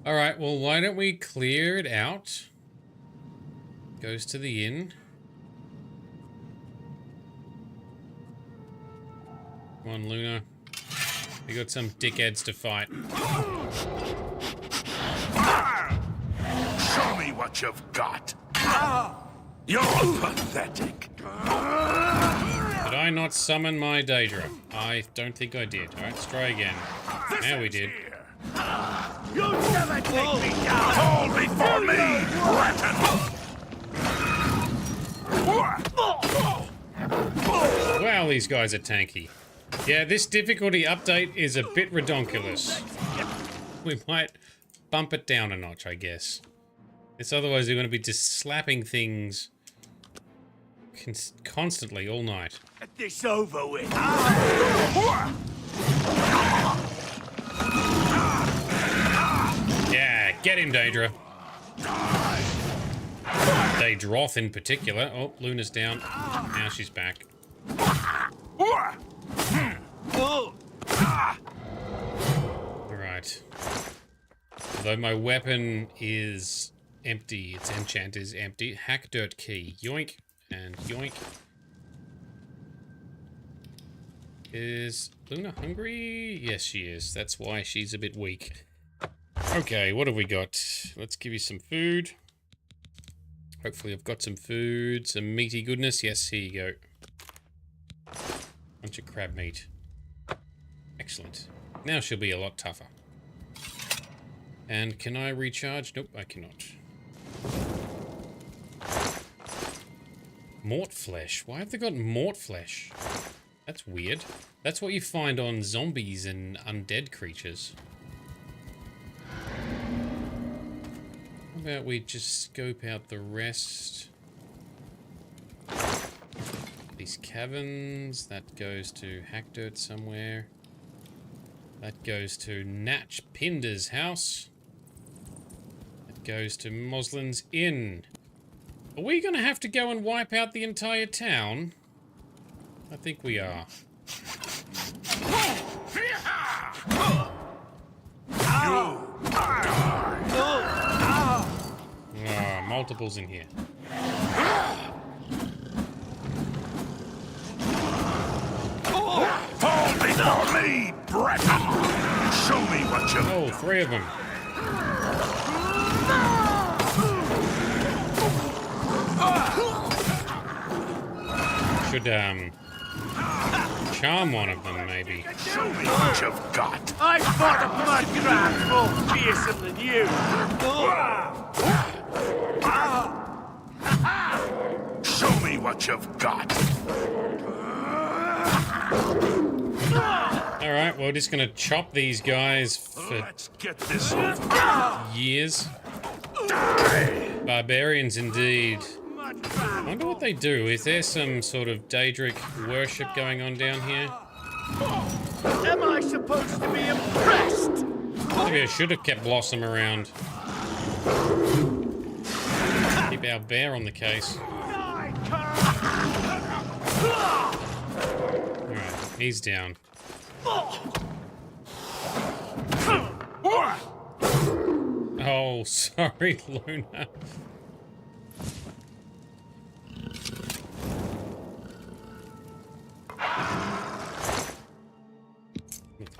All right, well, why don't we clear it out? Goes to the inn. Come on, Luna. We got some dickheads to fight. Show me what you've got. You're pathetic. Did I not summon my Daedra? I don't think I did. All right, let's try again. Now we did. You'll never take me down. Fall before me, Breton. Wow, these guys are tanky. Yeah, this difficulty update is a bit redonkulous. We might bump it down a notch, I guess. It's otherwise they're going to be just slapping things constantly all night. Get this over with. Yeah, get him, Daedra. Daedroth in particular. Oh, Luna's down. Now she's back. Alright. Although my weapon is empty, its enchant is empty. Hack Dirt key. Yoink and yoink. Is Luna hungry? Yes, she is. That's why she's a bit weak. Okay, what have we got? Let's give you some food. Hopefully I've got some food, some meaty goodness. Yes, here you go. Bunch of crab meat. Excellent. Now she'll be a lot tougher. And can I recharge? Nope, I cannot. Mort flesh. Why have they got mort flesh? That's weird. That's what you find on zombies and undead creatures. How about we just scope out the rest? These caverns. That goes to Hackdirt somewhere. That goes to Natch Pinder's house. That goes to Moslin's Inn. Are we gonna have to go and wipe out the entire town? I think we are. Multiples in here. Fall before me, brat! Show me what you... Oh, 3 of them. Should, charm one of them, maybe. Show me what you've got. I fought a mud crab more fearsome than you. Show me what you've got. Alright, we're just gonna chop these guys for Let's get this over. years. Barbarians indeed. I wonder what they do. Is there some sort of Daedric worship going on down here? Am I supposed to be impressed? Maybe I should have kept Blossom around. Keep our bear on the case. Alright, he's down. Oh, sorry, Luna.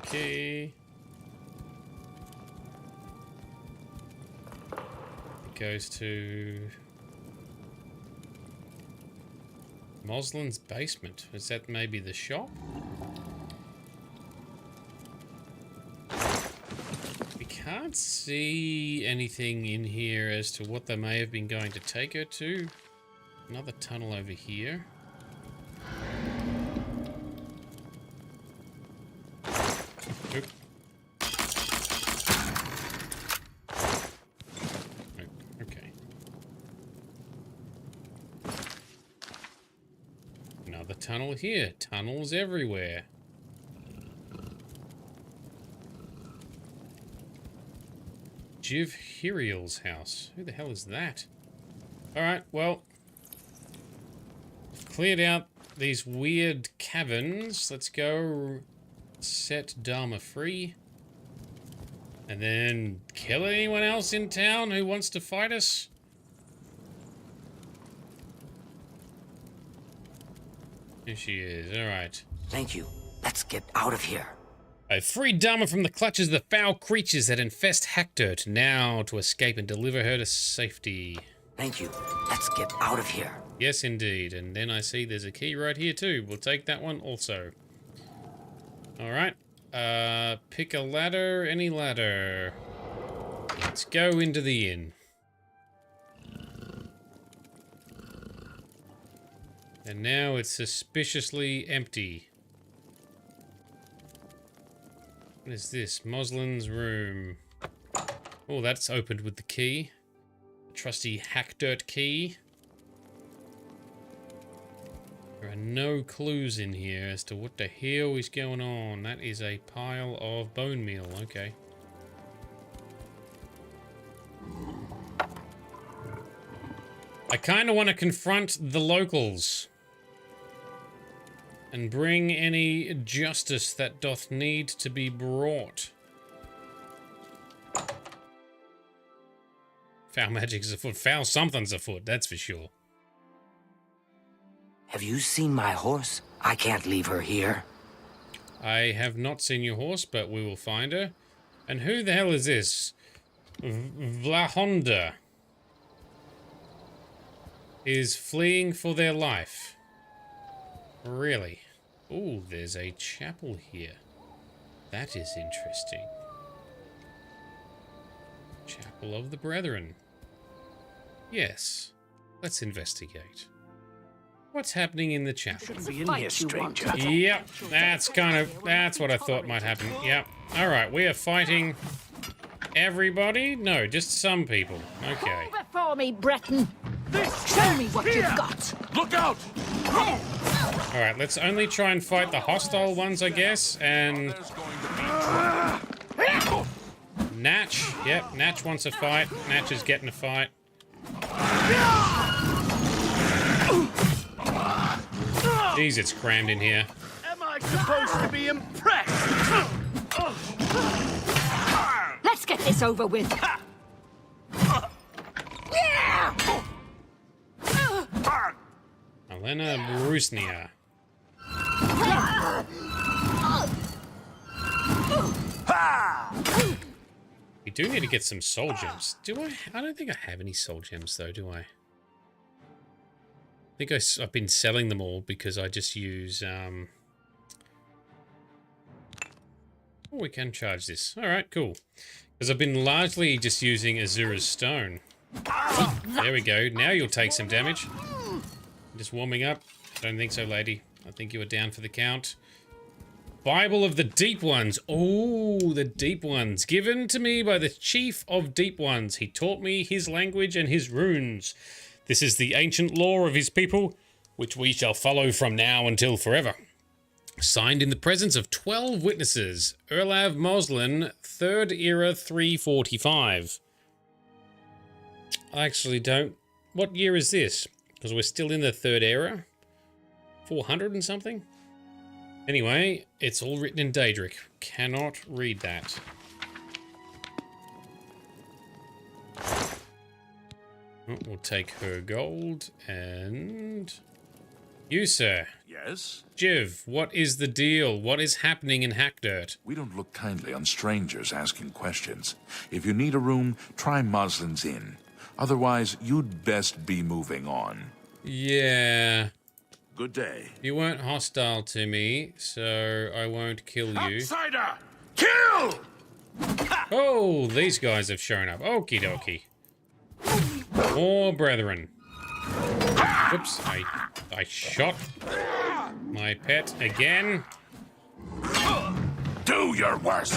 Okay. It goes to Moslin's basement. Is that maybe the shop? We can't see anything in here as to what they may have been going to take her to. Another tunnel over here. Oop. Okay. Another tunnel here. Tunnels everywhere. Cyrodiil's house. Who the hell is that? Alright, well. Cleared out these weird caverns. Let's go set Dharma free. And then kill anyone else in town who wants to fight us. Here she is. Alright. Thank you. Let's get out of here. I've freed Dharma from the clutches of the foul creatures that infest Hackdirt. Now to escape and deliver her to safety. Thank you. Let's get out of here. Yes, indeed. And then I see there's a key right here too. We'll take that one also. Alright. Pick a ladder. Any ladder. Let's go into the inn. And now it's suspiciously empty. What is this? Moslin's room. Oh, that's opened with the key. Trusty Hackdirt key. There are no clues in here as to what the hell is going on. That is a pile of bone meal. Okay. I kind of want to confront the locals and bring any justice that doth need to be brought. Foul magic's afoot. Foul something's afoot, that's for sure. Have you seen my horse? I can't leave her here. I have not seen your horse, but we will find her. And who the hell is this? Vlahonda is fleeing for their life. Really? Oh, there's a chapel here. That is interesting. Chapel of the Brethren. Yes. Let's investigate. What's happening in the chapel? Be in here, stranger. Yep, that's what I thought might happen. Yep. Alright, we are fighting everybody? No, just some people. Okay. Before me, Breton. Show me what you've got. Look out! Alright, let's only try and fight the hostile ones, I guess, and... Natch. Yep, Natch wants a fight. Natch is getting a fight. Jeez, it's crammed in here. Am I supposed to be impressed? Let's get this over with. Elena Brusnia. We do need to get some soul gems. Do I? I don't think I have any soul gems, though, do I? I think I've been selling them all because I just use... Oh, we can charge this. Alright, cool. Because I've been largely just using Azura's Stone. Oh, there we go. Now you'll take some damage. Just warming up. Don't think so, lady. I think you are down for the count. Bible of the Deep Ones. Oh, the Deep Ones. Given to me by the Chief of Deep Ones. He taught me his language and his runes. This is the ancient law of his people, which we shall follow from now until forever. Signed in the presence of 12 witnesses. Erlav Moslin, 3rd Era 345. I actually don't... What year is this? Because we're still in the 3rd Era? 400 and something? Anyway, it's all written in Daedric. Cannot read that. Oh, we'll take her gold and... You, sir. Yes? Jiv, what is the deal? What is happening in Hackdirt? We don't look kindly on strangers asking questions. If you need a room, try Moslin's Inn. Otherwise, you'd best be moving on. Yeah. Good day. You weren't hostile to me, so I won't kill you. Outsider! Kill! Oh, these guys have shown up. Okie dokie. More brethren. Whoops, I shot my pet again. Do your worst.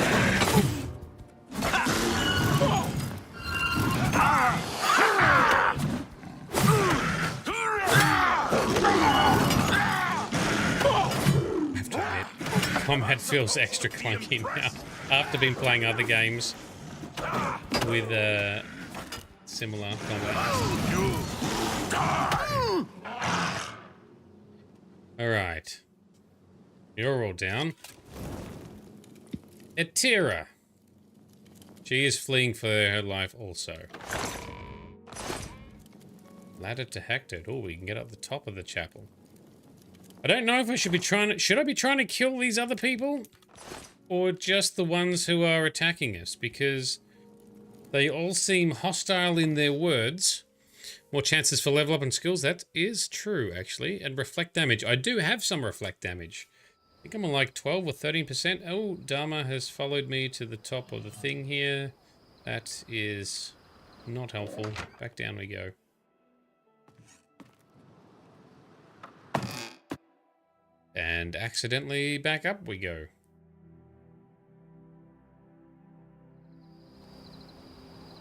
Combat feels extra clunky now, after been playing other games with similar combat. Alright. You're all down. Etira. She is fleeing for her life also. Ladder to Hector. Oh, we can get up the top of the chapel. I don't know if I should be trying to... Should I be trying to kill these other people? Or just the ones who are attacking us? Because they all seem hostile in their words. More chances for level up and skills. That is true, actually. And reflect damage. I do have some reflect damage. I think I'm on like 12 or 13%. Oh, Dharma has followed me to the top of the thing here. That is not helpful. Back down we go. And accidentally back up we go.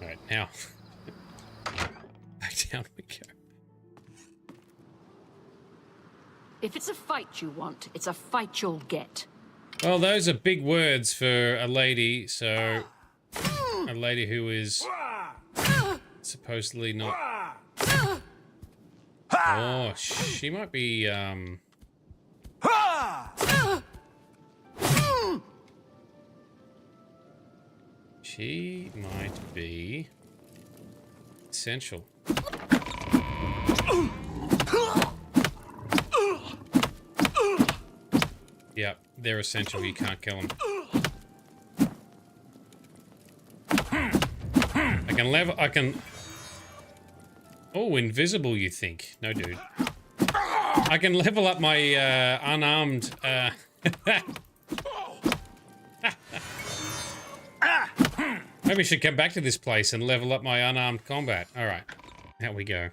Alright, now. Back down we go. If it's a fight you want, it's a fight you'll get. Well, those are big words for a lady, so... A lady who is... supposedly not... Oh, she might be, She might be essential. Yeah, they're essential. You can't kill them. I can level. I can. Oh, invisible. You think? No, dude. I can level up my unarmed. Maybe I should come back to this place and level up my unarmed combat. All right, out we go.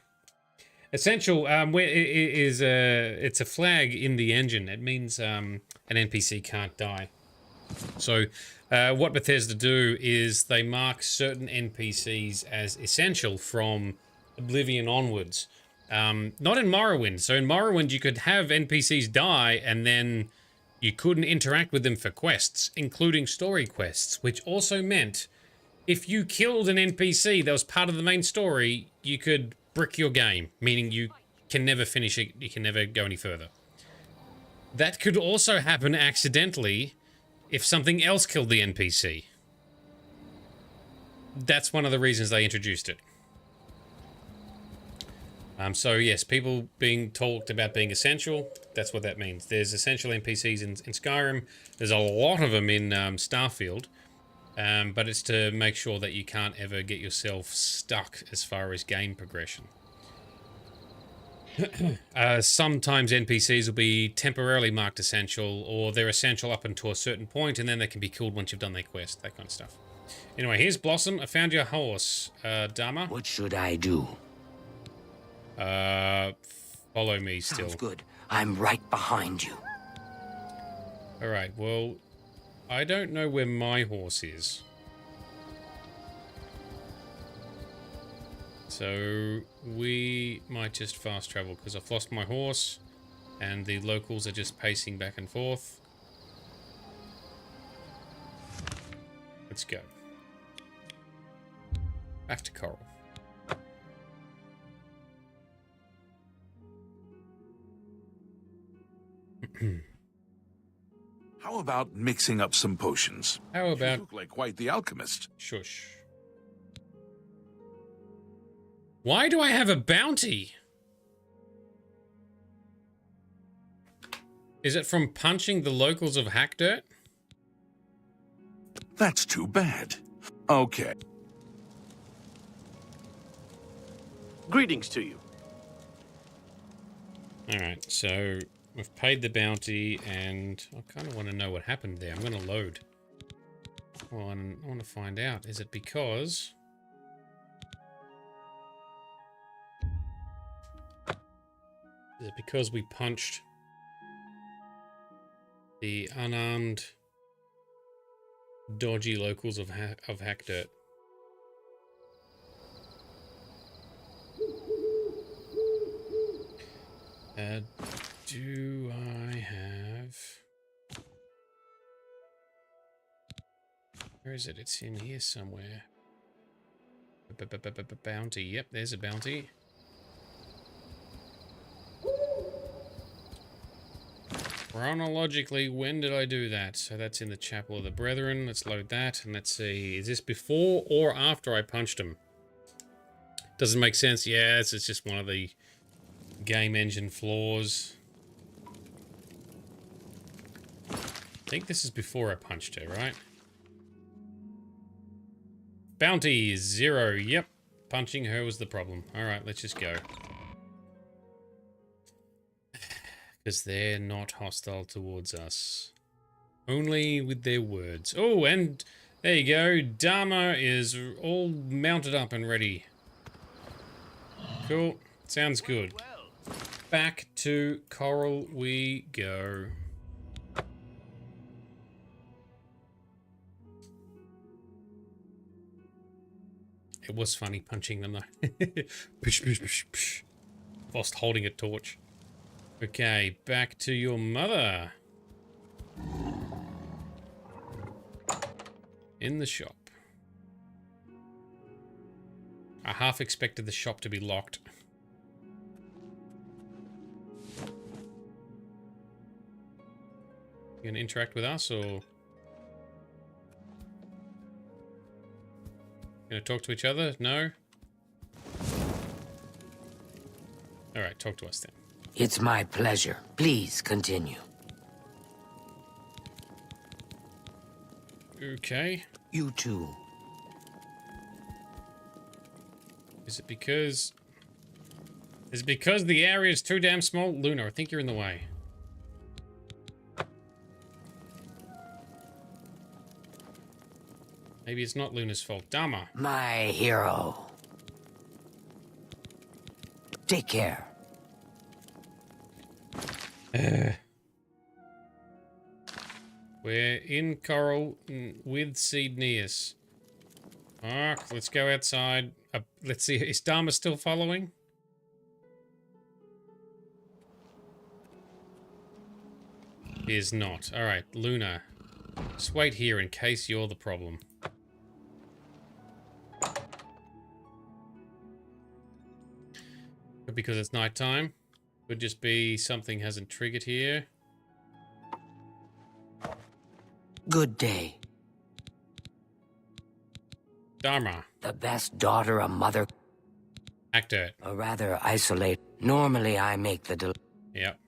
Essential it's a flag in the engine. It means an NPC can't die. So what Bethesda do is they mark certain NPCs as essential from Oblivion onwards. Not in Morrowind. So in Morrowind you could have NPCs die and then you couldn't interact with them for quests, including story quests, which also meant if you killed an NPC that was part of the main story, you could brick your game, meaning you can never finish it, you can never go any further. That could also happen accidentally if something else killed the NPC. That's one of the reasons they introduced it. So yes, people being talked about being essential, that's what that means. There's essential NPCs in Skyrim. There's a lot of them in Starfield. But it's to make sure that you can't ever get yourself stuck as far as game progression. Sometimes NPCs will be temporarily marked essential, or they're essential up until a certain point, and then they can be killed once you've done their quest, that kind of stuff. Anyway, here's Blossom. I found your horse, Dharma. What should I do? Follow me still. Sounds good. I'm right behind you. Alright, well, I don't know where my horse is. So we might just fast travel because I've lost my horse and the locals are just pacing back and forth. Let's go. Back to Coral. How about mixing up some potions? How about... You look like quite the alchemist. Shush. Why do I have a bounty? Is it from punching the locals of Hackdirt? That's too bad. Okay. Greetings to you. Alright, so we've paid the bounty and I kind of want to know what happened there. I'm going to load. Well, I want to find out. Is it because... Is it because we punched the unarmed, dodgy locals of Hackdirt? Do I have... Where is it? It's in here somewhere. Bounty. Yep, there's a bounty. Chronologically, when did I do that? So that's in the Chapel of the Brethren. Let's load that and let's see. Is this before or after I punched him? Doesn't make sense. Yeah, it's just one of the game engine flaws. I think this is before I punched her, right? Bounty is 0. Yep. Punching her was the problem. Alright, let's just go. Because they're not hostile towards us. Only with their words. Oh, and there you go. Dharma is all mounted up and ready. Cool. Sounds good. Back to Coral we go. It was funny punching them though. Push, push, push, push. Whilst holding a torch. Okay, back to your mother. In the shop. I half expected the shop to be locked. You gonna interact with us or... Gonna talk to each other? No? Alright, talk to us then. It's my pleasure. Please continue. Okay. You too. Is it because... Is it because the area is too damn small? Luna, I think you're in the way. Maybe it's not Luna's fault. Dharma. My hero. Take care. We're in Coral with Cydneus. Alright, let's go outside. Let's see, is Dharma still following? He is not. Alright, Luna. Just wait here in case you're the problem. Could because it's nighttime. Could just be something hasn't triggered here. Good day. Dharma. The best daughter a mother... Actor. Or rather, isolate. Normally, I make the... Yep.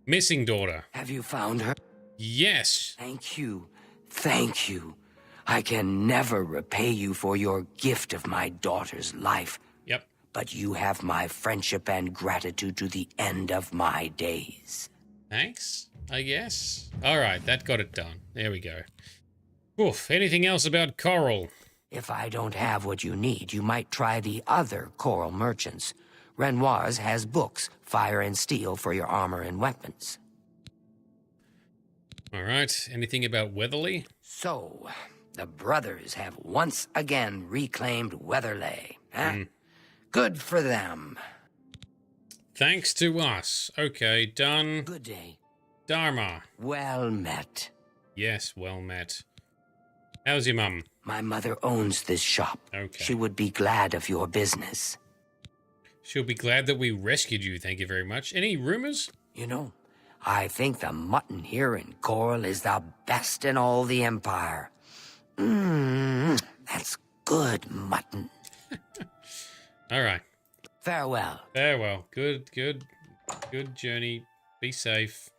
Missing daughter. Have you found her? Yes. Thank you. Thank you. I can never repay you for your gift of my daughter's life. Yep. But you have my friendship and gratitude to the end of my days. Thanks, I guess. Alright, that got it done. There we go. Oof, anything else about Coral? If I don't have what you need, you might try the other Coral merchants. Renoir's has books, fire and steel for your armor and weapons. Alright, anything about Weatherly? So, the brothers have once again reclaimed Weatherley, huh? Good for them. Thanks to us. Okay, done. Good day. Dharma. Well met. Yes, well met. How's your mum? My mother owns this shop. Okay. She would be glad of your business. She'll be glad that we rescued you, thank you very much. Any rumors? You know, I think the mutton here in Coral is the best in all the Empire. That's good mutton. All right. Farewell. Farewell. Good journey. Be safe.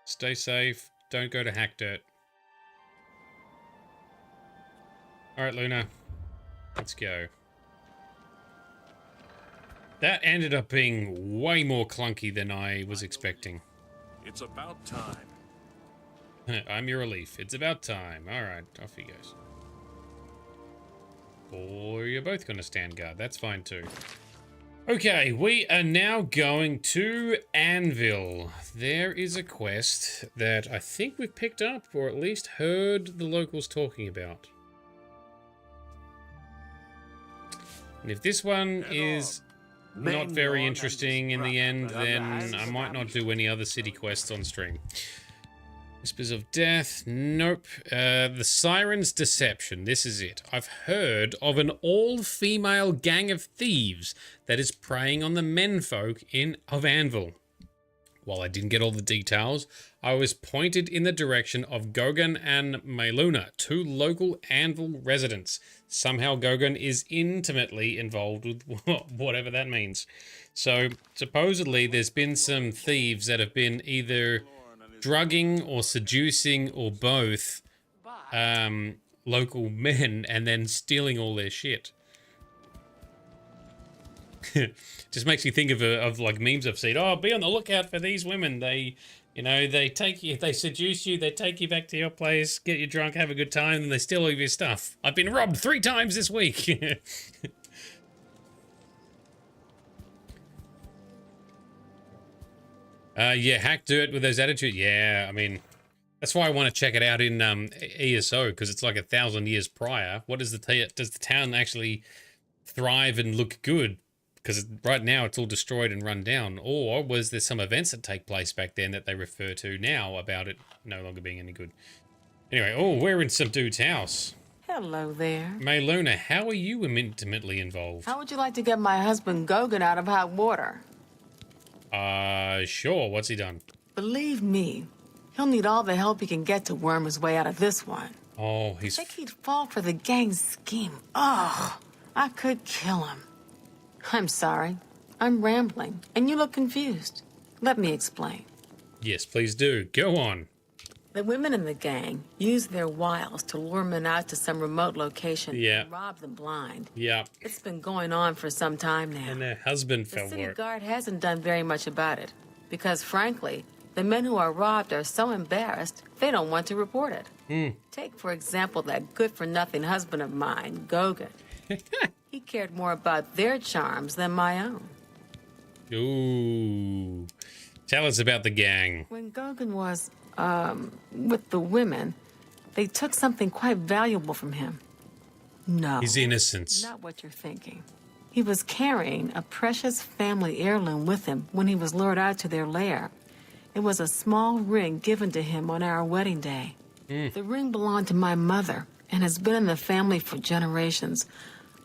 Stay safe. Don't go to Hack Dirt. All right, Luna. Let's go. That ended up being way more clunky than I was expecting. It's about time. I'm your relief. It's about time. All right, off he goes. Or you're both going to stand guard. That's fine too. Okay, we are now going to Anvil. There is a quest that I think we've picked up, or at least heard the locals talking about. And if this one is not very interesting in the end, then I might not do any other city quests on stream. Whispers of Death, nope. The Siren's Deception, this is it. I've heard of an all-female gang of thieves that is preying on the menfolk of Anvil. While I didn't get all the details, I was pointed in the direction of Gogan and Mayluna, two local Anvil residents. Somehow Gogan is intimately involved with whatever that means. So, supposedly there's been some thieves that have been either drugging or seducing or both local men and then stealing all their shit. Just makes you think of like memes I've seen. Oh, be on the lookout for these women. They, they take you, they seduce you, they take you back to your place, get you drunk, have a good time, and they steal all of your stuff. I've been robbed 3 times this week. Yeah, Hack Dirt with those attitudes. Yeah, I mean, that's why I want to check it out in ESO, because it's like 1,000 years prior. What does does the town actually thrive and look good? Because right now it's all destroyed and run down. Or was there some events that take place back then that they refer to now about it no longer being any good? Anyway, oh, we're in some dude's house. Hello there. Mayluna, how are you intimately involved? How would you like to get my husband Gogan out of hot water? Sure. What's he done? Believe me, he'll need all the help he can get to worm his way out of this one. Oh, he's... I think he'd fall for the gang's scheme. Oh, I could kill him. I'm sorry. I'm rambling, and you look confused. Let me explain. Yes, please do. Go on. The women in the gang use their wiles to lure men out to some remote location and rob them blind. Yeah. It's been going on for some time now. And their husband The fell city for it. guard hasn't done very much about it, because frankly, The men who are robbed are so embarrassed, they don't want to report it. Hmm. Take, for example, that good-for-nothing husband of mine, Gogan. He cared more about their charms than my own. Ooh. Tell us about the gang. When Gogan was, with the women, they took something quite valuable from him. No. His innocence. Not what you're thinking. He was carrying a precious family heirloom with him when he was lured out to their lair. It was a small ring given to him on our wedding day. The ring belonged to my mother and has been in the family for generations.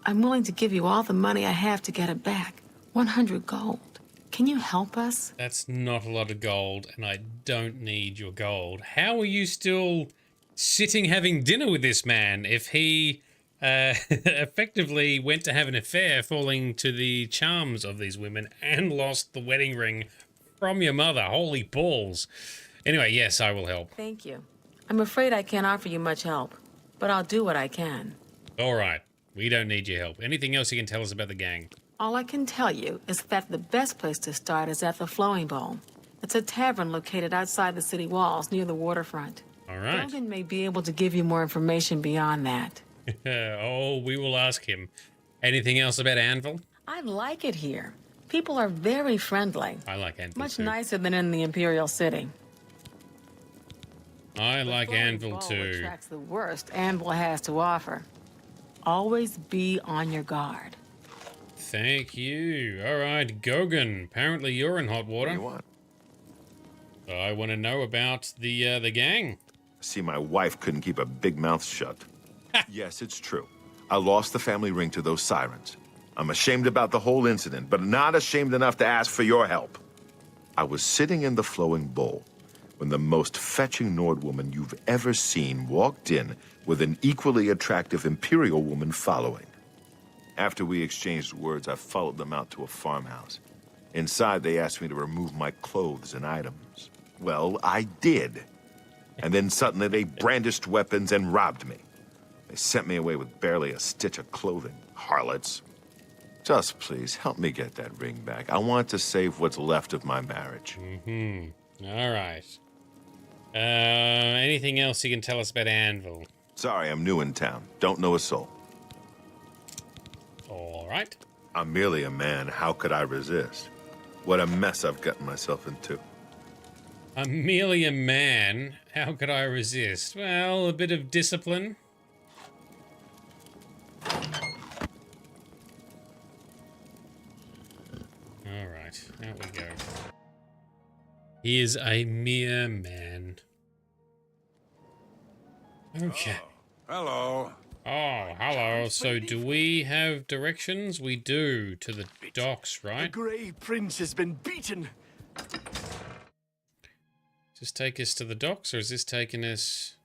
I'm willing to give you all the money I have to get it back. 100 gold. Can you help us? That's not a lot of gold, and I don't need your gold. How are you still sitting having dinner with this man if he effectively went to have an affair, falling to the charms of these women, and lost the wedding ring from your mother? Holy balls. Anyway, yes, I will help. Thank you. I'm afraid I can't offer you much help, but I'll do what I can. All right. We don't need your help. Anything else you can tell us about the gang? All I can tell you is that the best place to start is at the Flowing Bowl. It's a tavern located outside the city walls near the waterfront. All right. Logan may be able to give you more information beyond that. Oh, we will ask him. Anything else about Anvil? I like it here. People are very friendly. I like Anvil Much too. nicer than in the Imperial City. I like Anvil Bowl too. attracts the worst Anvil has to offer. Always be on your guard. Thank you. All right, Gogan. Apparently you're in hot water. What do you want? I want to know about the gang. See, my wife couldn't keep a big mouth shut. Yes, it's true. I lost the family ring to those sirens. I'm ashamed about the whole incident, but not ashamed enough to ask for your help. I was sitting in the Flowing Bowl when the most fetching Nord woman you've ever seen walked in with an equally attractive Imperial woman following. After we exchanged words, I followed them out to a farmhouse. Inside, they asked me to remove my clothes and items. Well, I did. And then suddenly they brandished weapons and robbed me. They sent me away with barely a stitch of clothing. Harlots. Just please, help me get that ring back. I want to save what's left of my marriage. Mm-hmm. All right. Anything else you can tell us about Anvil? Sorry, I'm new in town. Don't know a soul. All right. I'm merely a man. How could I resist? What a mess I've gotten myself into. I'm merely a man. How could I resist? Well, a bit of discipline. All right, out we go. He is a mere man. Okay. Hello. Oh, hello. So do we have directions? We do, to the docks, The right? Grey Prince has been beaten. Does this take us to the docks, or is this taking us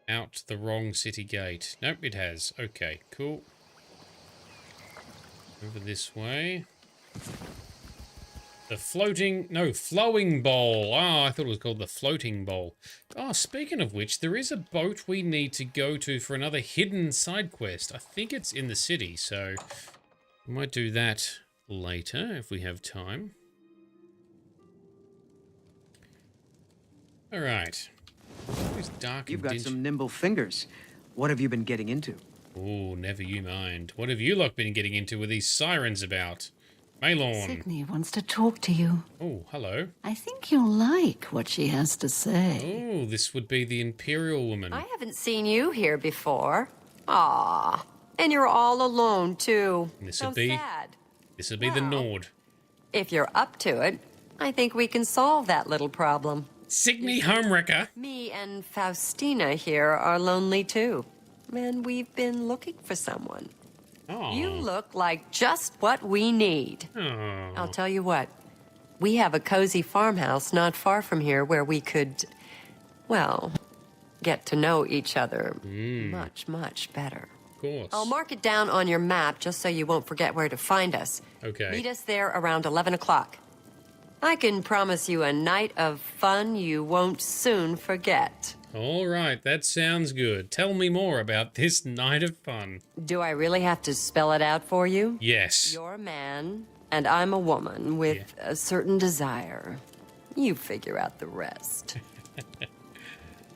out the wrong city gate? Nope, it has. Okay, cool. Over this way. The flowing bowl. Oh, I thought it was called the floating bowl. Oh, speaking of which, there is a boat we need to go to for another hidden side quest. I think it's in the city, so we might do that later if we have time. All right. It's dark. You've and got some nimble fingers. What have you been getting into? Oh, never you mind. What have you lot been getting into with these sirens about? Maylorn. Sydney wants to talk to you. Oh, hello. I think you'll like what she has to say. Oh, this would be the Imperial woman. I haven't seen you here before. Ah, and you're all alone too. This So would be sad. This would be the Nord. If you're up to it, I think we can solve that little problem. Signy Homewrecker. Me and Faustina here are lonely too. And we've been looking for someone. Oh. You look like just what we need. Oh. I'll tell you what. We have a cozy farmhouse not far from here where we could, well, get to know each other much, much better. Of course. I'll mark it down on your map just so you won't forget where to find us. Okay. Meet us there around 11 o'clock. I can promise you a night of fun you won't soon forget. All right, that sounds good. Tell me more about this night of fun. Do I really have to spell it out for you? Yes. You're a man, and I'm a woman with a certain desire. You figure out the rest.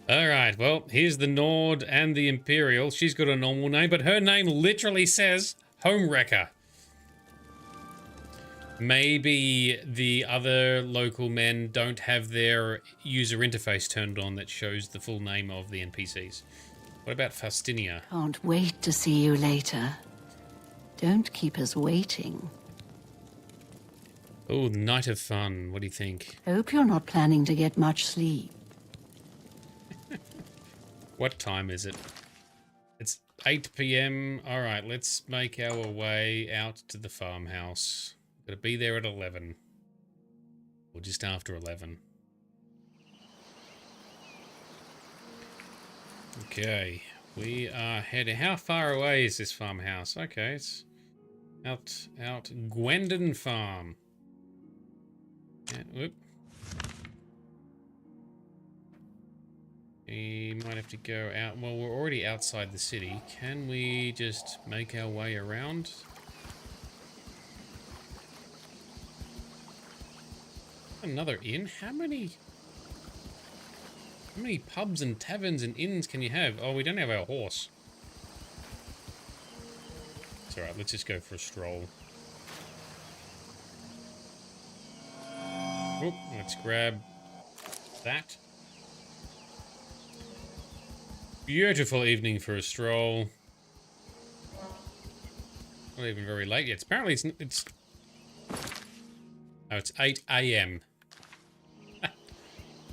Alright, well, here's the Nord and the Imperial. She's got a normal name, but her name literally says Homewrecker. Maybe the other local men don't have their user interface turned on that shows the full name of the NPCs. What about Faustinia? Can't wait to see you later. Don't keep us waiting. Oh, Night of Fun. What do you think? Hope you're not planning to get much sleep. What time is it? It's 8 p.m. All right, let's make our way out to the farmhouse. Gotta be there at 11. Or just after 11. Okay, we are heading. How far away is this farmhouse? Okay, it's out Gwendon Farm. Whoop. We might have to go out. Well, we're already outside the city. Can we just make our way around? Another inn? How many pubs and taverns and inns can you have? Oh, we don't have our horse. It's alright, let's just go for a stroll. Oh, let's grab that. Beautiful evening for a stroll. Not even very late yet. Apparently it's oh, it's 8 a.m.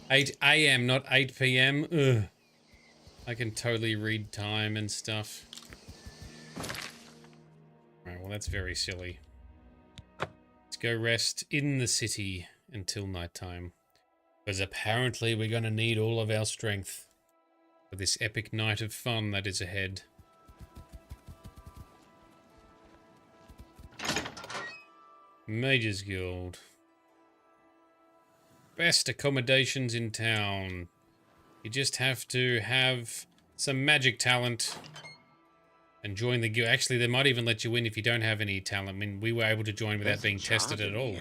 8 a.m., not 8 p.m. Ugh. I can totally read time and stuff. Alright, well that's very silly. Let's go rest in the city until nighttime. Because apparently we're going to need all of our strength for this epic night of fun that is ahead. Mages Guild. Best accommodations in town. You just have to have some magic talent and join the guild. Actually, they might even let you in if you don't have any talent. I mean, we were able to join without being tested at all.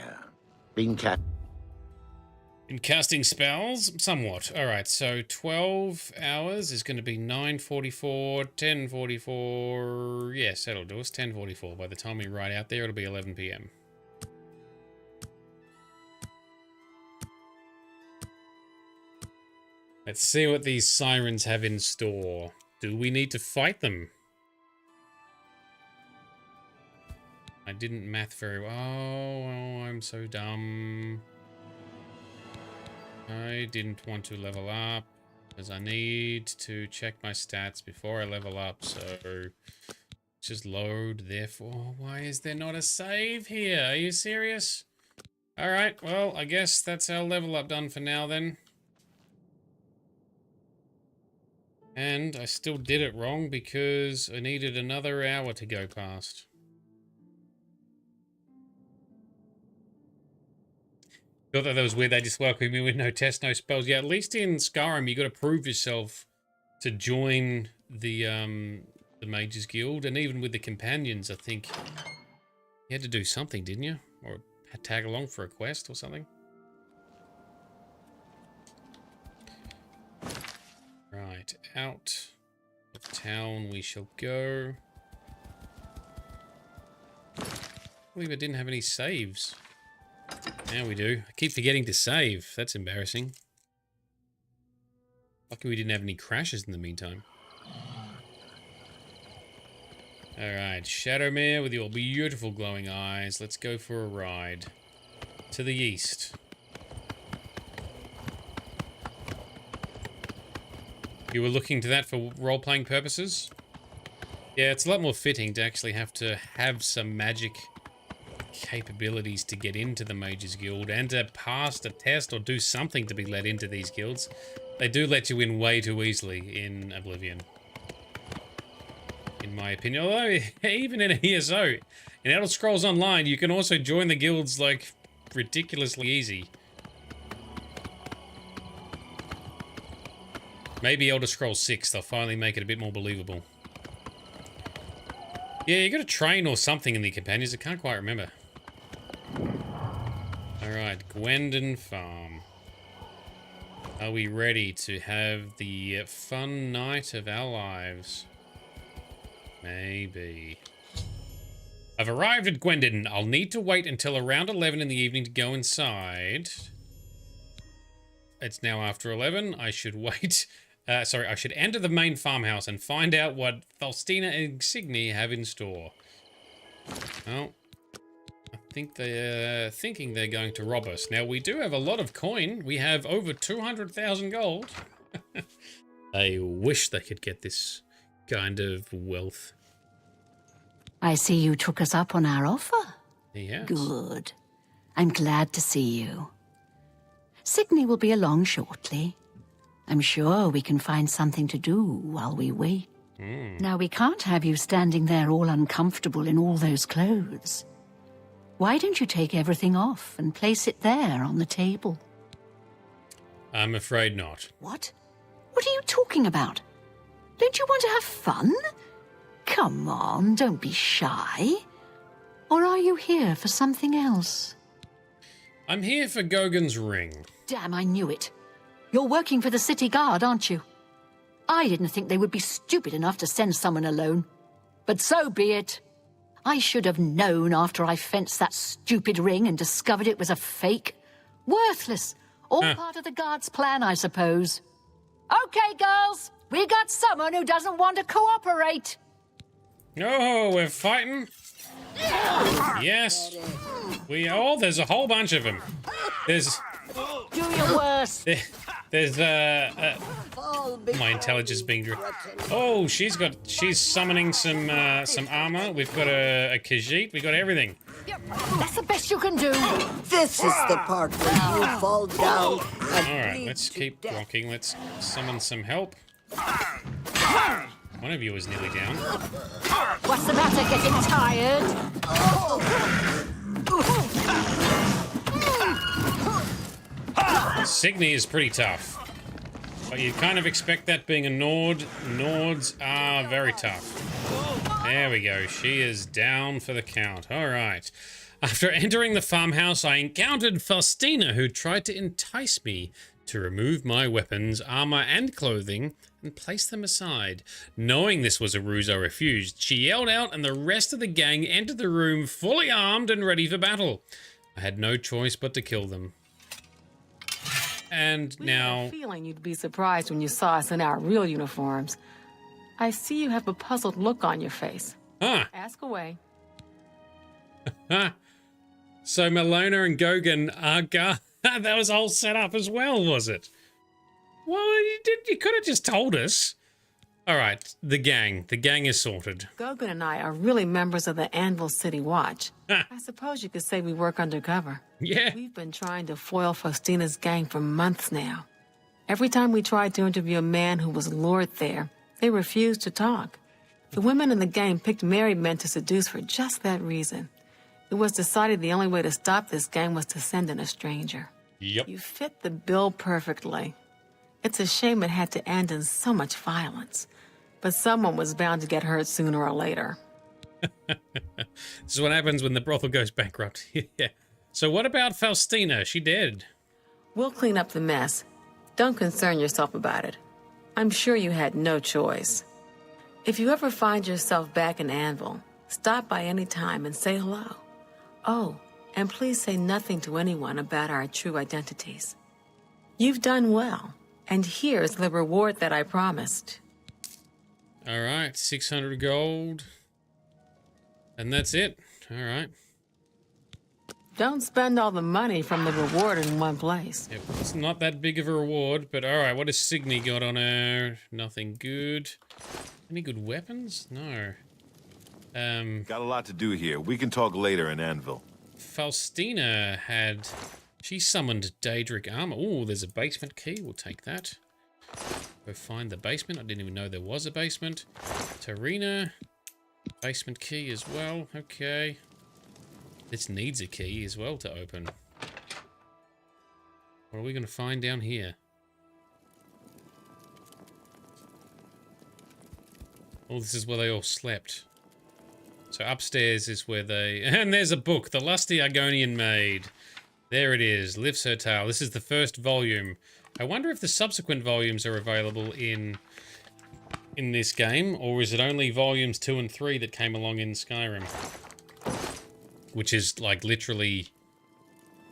In casting spells? Somewhat. Alright, so 12 hours is going to be 9:44, 10:44. Yes, that'll do us. 10:44. By the time we ride out there, it'll be 11 p.m. Let's see what these sirens have in store. Do we need to fight them? I didn't math very well. Oh, I'm so dumb. I didn't want to level up because I need to check my stats before I level up, so just load. Therefore, why is there not a save here? Are you serious? Alright, well, I guess that's our level up done for now then. And I still did it wrong because I needed another hour to go past. Thought that was weird. They just welcomed me with no test, no spells. Yeah, at least in Skyrim, you got to prove yourself to join the Mages Guild, and even with the companions, I think you had to do something, didn't you? Or tag along for a quest or something. Right, out of town we shall go. I believe I didn't have any saves. Now we do. I keep forgetting to save. That's embarrassing. Lucky we didn't have any crashes in the meantime. Alright, Shadowmere with your beautiful glowing eyes. Let's go for a ride. To the east. You were looking to that for role-playing purposes? Yeah, it's a lot more fitting to actually have to have some magic capabilities to get into the Mages Guild and to pass a test or do something to be let into these guilds. They do let you in way too easily in Oblivion, in my opinion. Although, even in ESO, in Elder Scrolls Online, you can also join the guilds, like, ridiculously easy. Maybe Elder Scrolls 6, they'll finally make it a bit more believable. Yeah, you gotta train or something in the companions, I can't quite remember. Alright, Gwendon Farm. Are we ready to have the fun night of our lives? Maybe. I've arrived at Gwendon. I'll need to wait until around 11 in the evening to go inside. It's now after 11. I should wait. Sorry, I should enter the main farmhouse and find out what Faustina and Signy have in store. Oh. I think they're thinking they're going to rob us. Now, we do have a lot of coin. We have over 200,000 gold. I wish they could get this kind of wealth. I see you took us up on our offer. Yes. Good. I'm glad to see you. Signy will be along shortly. I'm sure we can find something to do while we wait. Now, we can't have you standing there all uncomfortable in all those clothes. Why don't you take everything off and place it there on the table? I'm afraid not. What? What are you talking about? Don't you want to have fun? Come on, don't be shy. Or are you here for something else? I'm here for Gogan's ring. Damn, I knew it. You're working for the city guard, aren't you? I didn't think they would be stupid enough to send someone alone. But so be it. I should have known after I fenced that stupid ring and discovered it was a fake. Worthless. All part of the guard's plan, I suppose. Okay, girls. We got someone who doesn't want to cooperate. Oh, we're fighting? Yes. There's a whole bunch of them. There's... Do your worst. There's my intelligence being oh, she's summoning some armor. We've got a Khajiit. We got everything. That's the best you can do. This is the part where you fall down and all right, let's keep walking. Let's summon some help. One of you is nearly down. What's the matter? Getting tired? Signy is pretty tough. But you'd kind of expect that being a Nord. Nords are very tough. There we go. She is down for the count. All right. After entering the farmhouse, I encountered Faustina, who tried to entice me to remove my weapons, armor, and clothing and place them aside. Knowing this was a ruse, I refused. She yelled out, and the rest of the gang entered the room fully armed and ready for battle. I had no choice but to kill them. And now... I had a feeling you'd be surprised when you saw us in our real uniforms. I see you have a puzzled look on your face. Huh. Ask away. So Malona and Gogan are... that was all set up as well, was it? Well, you could have just told us. All right, the gang. The gang is sorted. Gogan and I are really members of the Anvil City Watch. I suppose you could say we work undercover. Yeah. We've been trying to foil Faustina's gang for months now. Every time we tried to interview a man who was lured there, they refused to talk. The women in the gang picked married men to seduce for just that reason. It was decided the only way to stop this gang was to send in a stranger. Yep. You fit the bill perfectly. It's a shame it had to end in so much violence. But someone was bound to get hurt sooner or later. This is what happens when the brothel goes bankrupt. Yeah. So what about Faustina? She dead? We'll clean up the mess. Don't concern yourself about it. I'm sure you had no choice. If you ever find yourself back in Anvil, stop by any time and say hello. Oh, and please say nothing to anyone about our true identities. You've done well, and here's the reward that I promised. All right, 600 gold. And that's it. All right. Don't spend all the money from the reward in one place. Yep, it's not that big of a reward, but all right, what has Signy got on her? Nothing good. Any good weapons? No. Got a lot to do here. We can talk later in Anvil. Faustina had... She summoned Daedric armor. Oh, there's a basement key. We'll take that. Go find the basement. I didn't even know there was a basement. Tarina. Basement key as well. Okay. This needs a key as well to open. What are we going to find down here? Oh, this is where they all slept. So upstairs is where they... And there's a book. The Lusty Argonian Maid. There it is. Lifts her tale. This is the first volume. I wonder if the subsequent volumes are available in this game, or is it only volumes 2 and 3 that came along in Skyrim? Which is like literally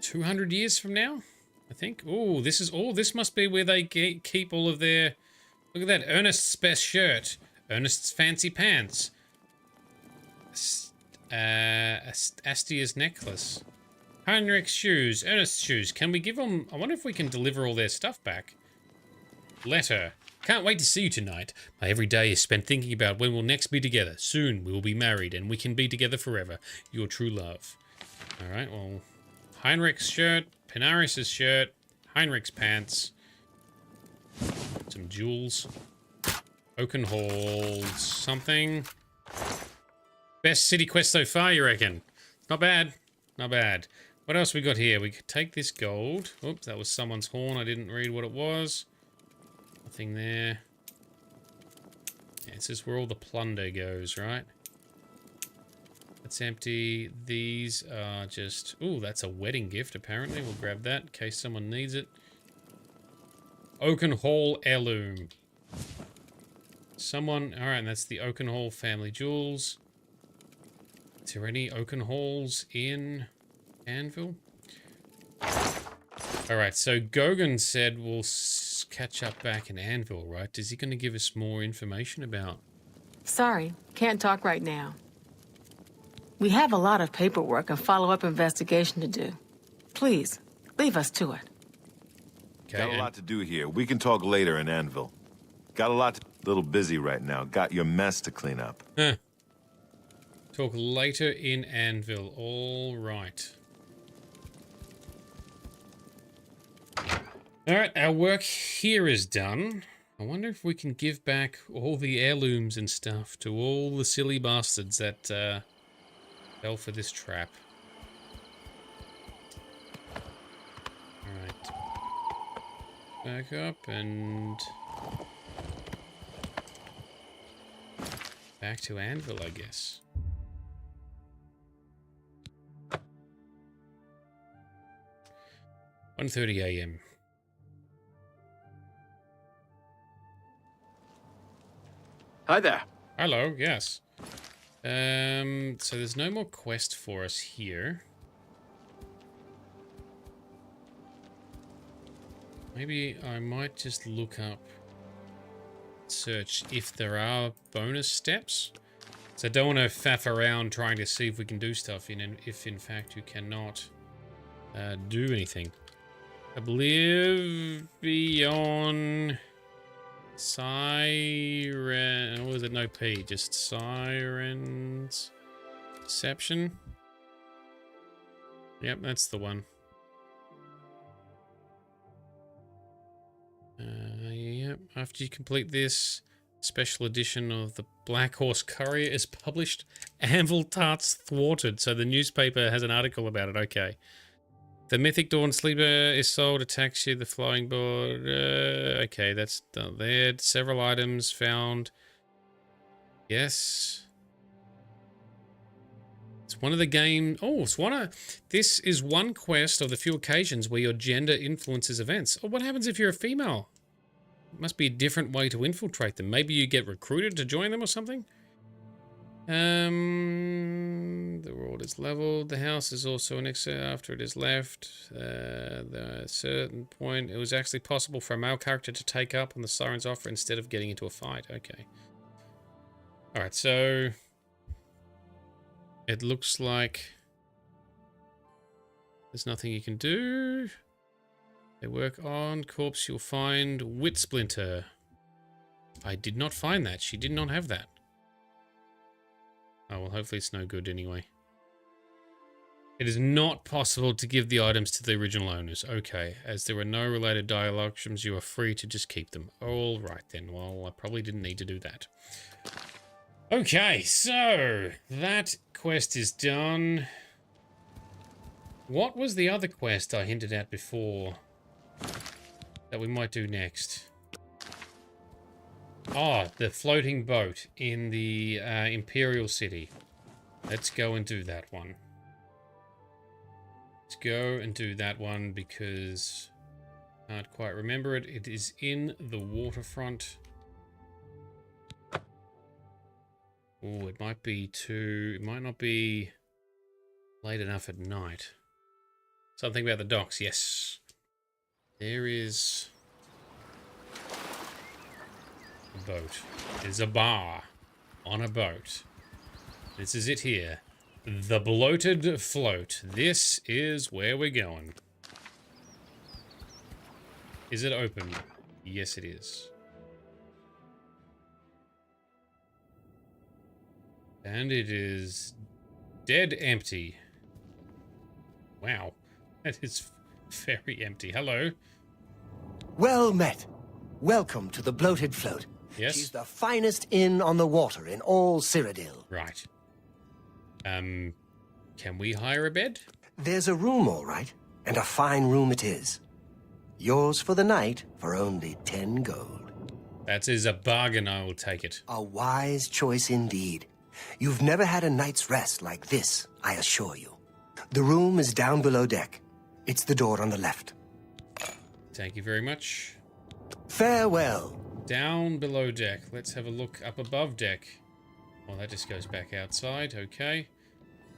200 years from now, I think. Oh, this must be where they keep all of their... Look at that, Ernest's best shirt, Ernest's fancy pants, Astia's necklace, Heinrich's shoes, Ernest's shoes. Can we give them... I wonder if we can deliver all their stuff back. Letter. Can't wait to see you tonight. My every day is spent thinking about when we'll next be together. Soon we will be married and we can be together forever. Your true love. Alright, well... Heinrich's shirt, Penaris's shirt, Heinrich's pants. Some jewels. Oakenhall's something. Best city quest so far, you reckon? Not bad. Not bad. What else we got here? We could take this gold. Oops, that was someone's horn. I didn't read what it was. Nothing there. Yeah, this is where all the plunder goes, right? That's empty. These are just... Ooh, that's a wedding gift, apparently. We'll grab that in case someone needs it. Oakenhall heirloom. Someone... Alright, and that's the Oakenhall family jewels. Is there any Oakenhalls in Anvil? Alright, so Gogan said we'll catch up back in Anvil, right? Is he going to give us more information about... Sorry, can't talk right now. We have a lot of paperwork and follow-up investigation to do. Please, leave us to it. Okay, got a lot to do here. We can talk later in Anvil. Got a lot little busy right now. Got your mess to clean up. Huh. Talk later in Anvil. All right. Alright, our work here is done. I wonder if we can give back all the heirlooms and stuff to all the silly bastards that fell for this trap. Alright. Back up and... back to Anvil, I guess. $1:30 a.m. Hi there. Hello, yes. So there's no more quest for us here. Maybe I might just look up, search if there are bonus steps. So I don't want to faff around trying to see if we can do stuff if in fact you cannot do anything. Oblivion Siren, or was it no P? Just Siren's Deception. Yep, that's the one. Yep, after you complete this, special edition of the Black Horse Courier is published. Anvil Tarts thwarted, so the newspaper has an article about it, okay. The Mythic Dawn Sleeper is sold, attacks you, the flying board. Okay, that's done there. Several items found. Yes. It's one of the game. Oh, it's one of. This is one quest of the few occasions where your gender influences events. Oh, what happens if you're a female? It must be a different way to infiltrate them. Maybe you get recruited to join them or something? The world is leveled. The house is also an exit after it is left. The certain point, it was actually possible for a male character to take up on the Siren's offer instead of getting into a fight. Okay. Alright, so it looks like there's nothing you can do. They work on corpse. You'll find Wit Splinter. I did not find that. She did not have that. Oh, well, hopefully it's no good anyway. It is not possible to give the items to the original owners. Okay, as there were no related dialogues, you are free to just keep them. All right then. Well, I probably didn't need to do that. Okay, so that quest is done. What was the other quest I hinted at before that we might do next? Oh, the floating boat in the Imperial City. Let's go and do that one. Let's go and do that one because Can't quite remember it. It is in the waterfront. Oh, it might be too... It might not be late enough at night. Something about the docks, yes. There is a boat. There's a bar on a boat. This is it here. The bloated float. This is where we're going. Is it open? Yes, it is. And it is dead empty. Wow. That is very empty. Hello. Well met. Welcome to the bloated float. Yes? She's the finest inn on the water in all Cyrodiil. Right. Can we hire a bed? There's a room, all right, and a fine room it is. Yours for the night for only 10 gold. That is a bargain. I will take it. A wise choice indeed. You've never had a night's rest like this, I assure you. The room is down below deck. It's the door on the left. Thank you very much. Farewell. Down below deck. Let's have a look up above deck. Well, that just goes back outside. Okay.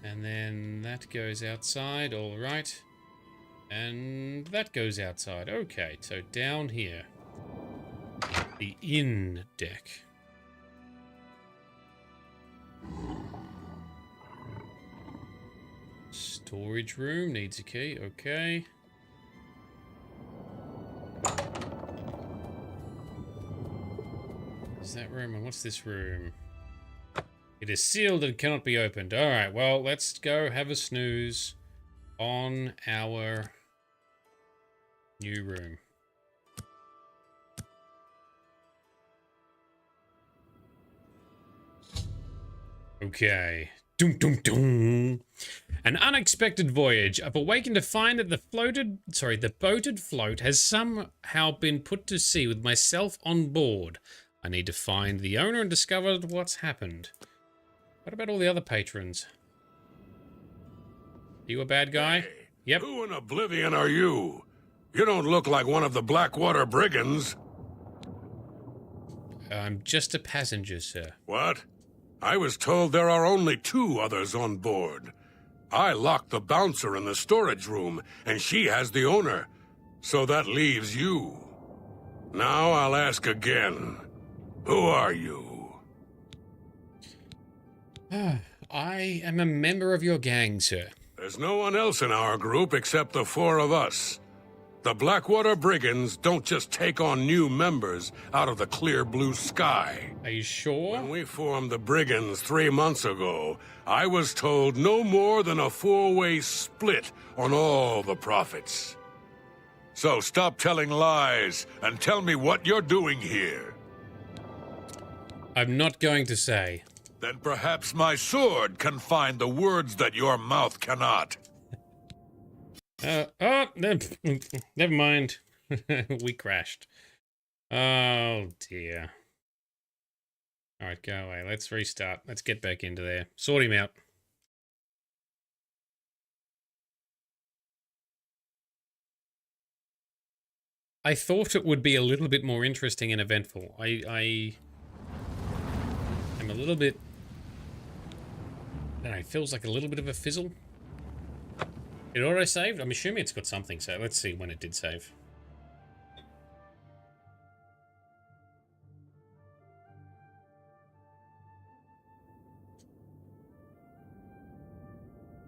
And then that goes outside. All right. And that goes outside. Okay, so down here. The inn deck. Storage room needs a key. Okay. Is that room? And what's this room? It is sealed and cannot be opened. Alright, well, let's go have a snooze on our new room. Okay. Dum dum dum. An unexpected voyage. I've awakened to find that the boated float has somehow been put to sea with myself on board. I need to find the owner and discover what's happened. What about all the other patrons? You a bad guy? Hey, yep. Who in Oblivion are you? You don't look like one of the Blackwater brigands. I'm just a passenger, sir. What? I was told there are only 2 others on board. I locked the bouncer in the storage room, and she has the owner. So that leaves you. Now I'll ask again. Who are you? I am a member of your gang, sir. There's no one else in our group except the 4 of us. The Blackwater Brigands don't just take on new members out of the clear blue sky. Are you sure? When we formed the Brigands 3 months ago, I was told no more than a 4-way split on all the profits. So stop telling lies and tell me what you're doing here. I'm not going to say. Then perhaps my sword can find the words that your mouth cannot. Never mind. We crashed. Oh, dear. Alright, go away. Let's restart. Let's get back into there. Sort him out. I thought it would be a little bit more interesting and eventful. I am a little bit... I don't know, it feels like a little bit of a fizzle. It auto-saved? I'm assuming it's got something, so let's see when it did save.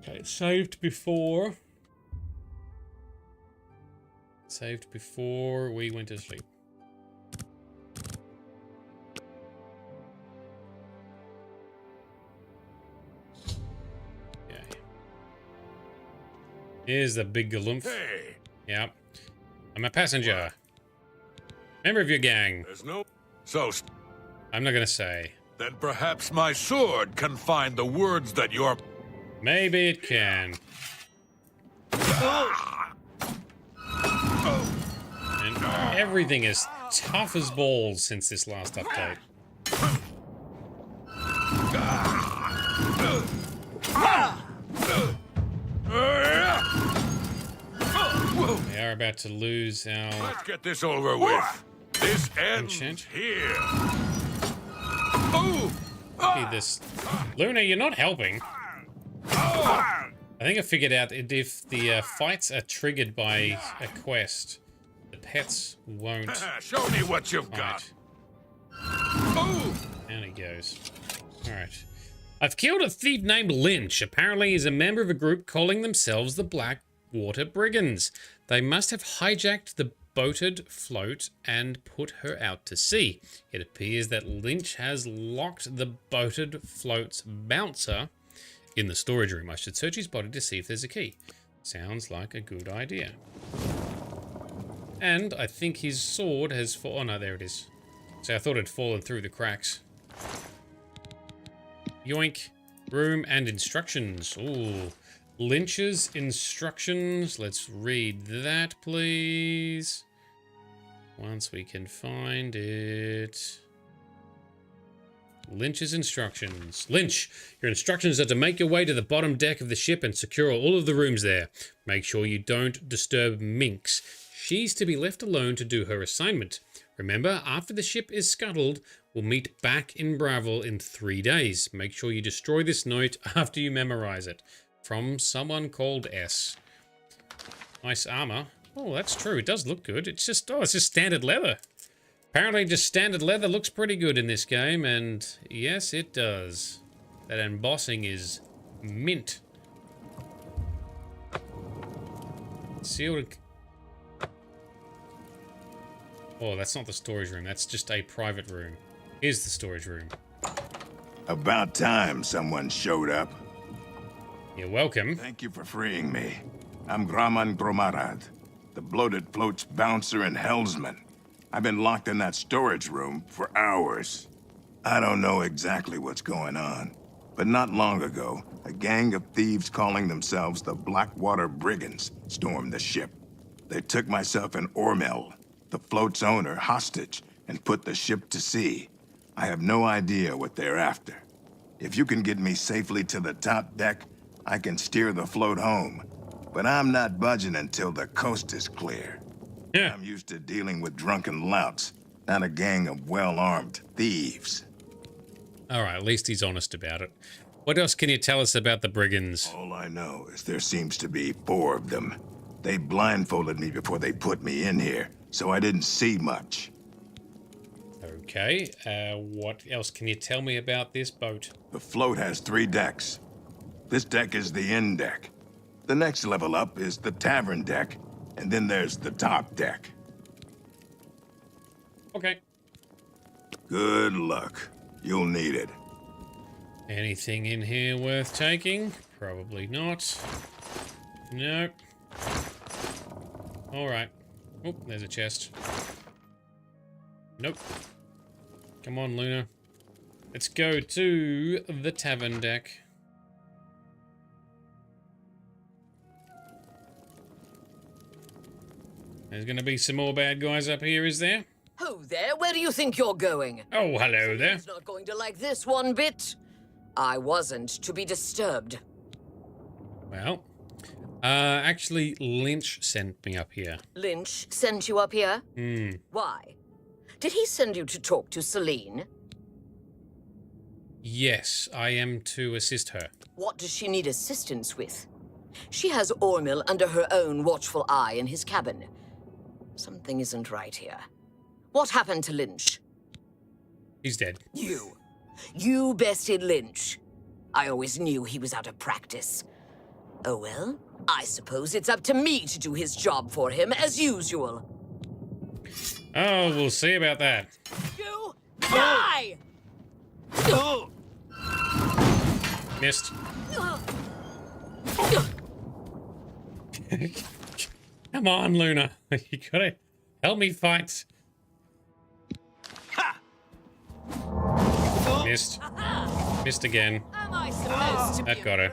Okay, it saved before. Saved before we went to sleep. Here's the big galumph. Hey! Yep. I'm a passenger. Member of your gang. There's no... So... I'm not gonna say. Then perhaps my sword can find the words that you're... Maybe it can. And everything is tough as balls since this last update. are about to lose our... Let's get this over with. This ends here. Oh! This... Luna, you're not helping. I think I figured out if the fights are triggered by a quest, the pets won't. Show me what you've got. Oh! Down he goes. Alright. I've killed a thief named Lynch. Apparently he's a member of a group calling themselves the Blackwater Brigands. They must have hijacked the boated float and put her out to sea. It appears that Lynch has locked the boated float's bouncer in the storage room. I should search his body to see if there's a key. Sounds like a good idea. And I think his sword has fallen. Oh no, there it is. So I thought it had fallen through the cracks. Yoink. Room and instructions. Ooh. Lynch's instructions. Let's read that, please. Once we can find it. Lynch's instructions. Lynch, your instructions are to make your way to the bottom deck of the ship and secure all of the rooms there. Make sure you don't disturb Minx. She's to be left alone to do her assignment. Remember, after the ship is scuttled, we'll meet back in Bravel in 3 days. Make sure you destroy this note after you memorize it. From someone called S. Nice armor. Oh, that's true. It does look good. It's just, oh, it's just standard leather. Apparently just standard leather looks pretty good in this game, and yes, it does. That embossing is mint. Sealed. Oh, that's not the storage room. That's just a private room. Here's the storage room. About time someone showed up. You're welcome. Thank you for freeing me. I'm Graman Gromarad, the bloated float's bouncer and helmsman. I've been locked in that storage room for hours. I don't know exactly what's going on, but not long ago, a gang of thieves calling themselves the Blackwater Brigands stormed the ship. They took myself and Ormel, the float's owner, hostage and put the ship to sea. I have no idea what they're after. If you can get me safely to the top deck, I can steer the float home. But I'm not budging until the coast is clear. Yeah. I'm used to dealing with drunken louts, not a gang of well-armed thieves. All right, at least he's honest about it. What else can you tell us about the brigands? All I know is there seems to be 4 of them. They blindfolded me before they put me in here, so I didn't see much. Okay, what else can you tell me about this boat? The float has 3 decks. This deck is the inn deck. The next level up is the tavern deck, and then there's the top deck. Okay. Good luck. You'll need it. Anything in here worth taking? Probably not. Nope. Alright. Oh, there's a chest. Nope. Come on, Luna. Let's go to the tavern deck. There's gonna be some more bad guys up here, is there? Ho there, where do you think you're going? Oh, hello there. He's not going to like this one bit. I wasn't to be disturbed. Well, actually, Lynch sent me up here. Lynch sent you up here? Why? Did he send you to talk to Celine? Yes, I am to assist her. What does she need assistance with? She has Ormil under her own watchful eye in his cabin. Something isn't right here. What happened to Lynch? He's dead. You bested Lynch. I always knew he was out of practice. Oh well, I suppose it's up to me to do his job for him, as usual. Oh, we'll see about that. You die! Missed. Come on, Luna. You gotta help me fight. Missed. Missed again. Am I supposed to That got her.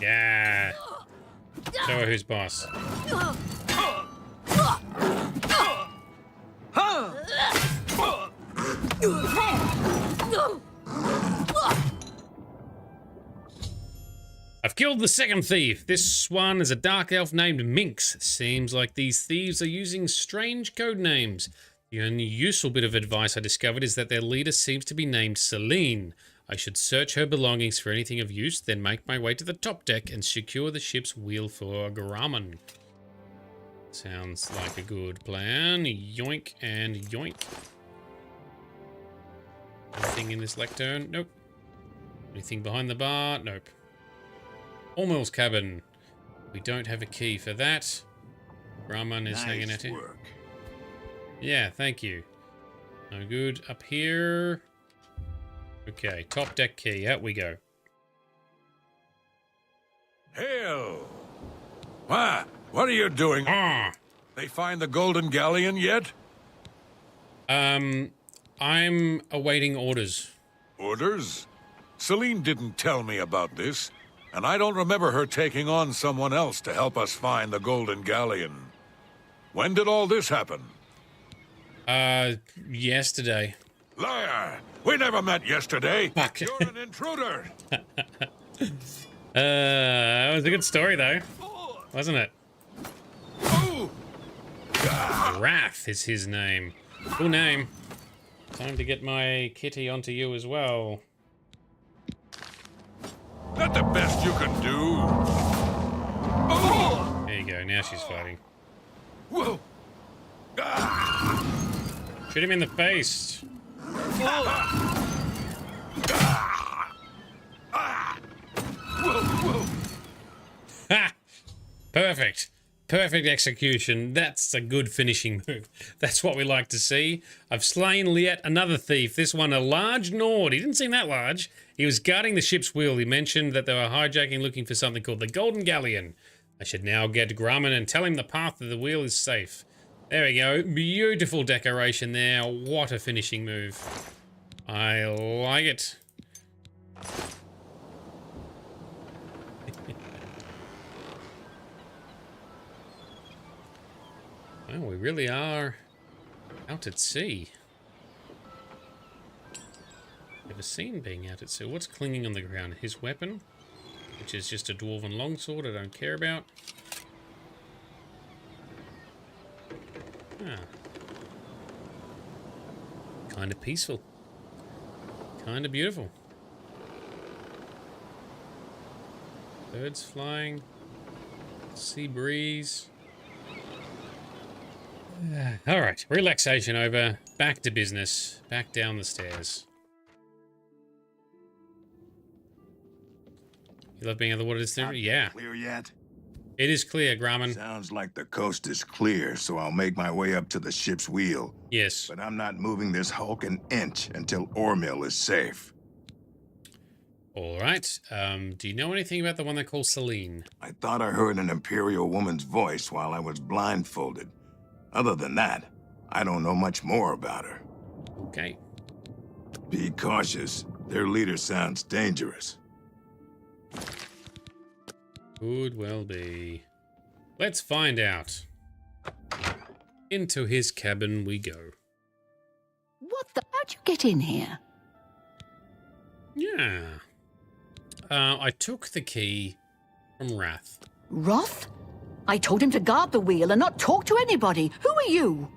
Yeah. Show her who's boss. I've killed the second thief. This one is a dark elf named Minx. Seems like these thieves are using strange code names. The only useful bit of advice I discovered is that their leader seems to be named Celine. I should search her belongings for anything of use, then make my way to the top deck and secure the ship's wheel for Grumman. Sounds like a good plan. Yoink and yoink. Anything in this lectern? Nope. Anything behind the bar? Nope. Ormel's cabin. We don't have a key for that. Grumman is hanging at it. Yeah, thank you. No good. Up here. Okay, top deck key. Out we go. Hail! What are you doing? They find the Golden Galleon yet? I'm awaiting orders. Orders? Celine didn't tell me about this, and I don't remember her taking on someone else to help us find the Golden Galleon. When did all this happen? Yesterday. Liar! We never met yesterday. Fuck. You're an intruder. That was a good story, though. Wasn't it? Wrath is his name. Cool name. Time to get my kitty onto you as well. Not the best you can do. There you go. Now she's fighting. Whoa. Shoot him in the face. Ha! Perfect. Perfect execution. That's a good finishing move. That's what we like to see. I've slain yet another thief. This one a large Nord. He didn't seem that large. He was guarding the ship's wheel. He mentioned that they were hijacking looking for something called the Golden Galleon. I should now get to Grumman and tell him the path to the wheel is safe. There we go. Beautiful decoration there. What a finishing move. I like it. Well, we really are out at sea. Never seen being out at sea. What's clinging on the ground? His weapon, which is just a dwarven longsword I don't care about. Ah. Kind of peaceful. Kind of beautiful. Birds flying. Sea breeze. All right, relaxation over. Back to business. Back down the stairs. You love being on the water this time? Yeah. Clear yet? It is clear, Grumman. Sounds like the coast is clear, so I'll make my way up to the ship's wheel. Yes. But I'm not moving this hulk an inch until Ormil is safe. All right. Do you know anything about the one they call Celine? I thought I heard an Imperial woman's voice while I was blindfolded. Other than that, I don't know much more about her. Okay. Be cautious. Their leader sounds dangerous. Could well be. Let's find out. Into his cabin we go. What the? How'd you get in here? Yeah. I took the key from Wrath. Wrath? I told him to guard the wheel and not talk to anybody. Who are you?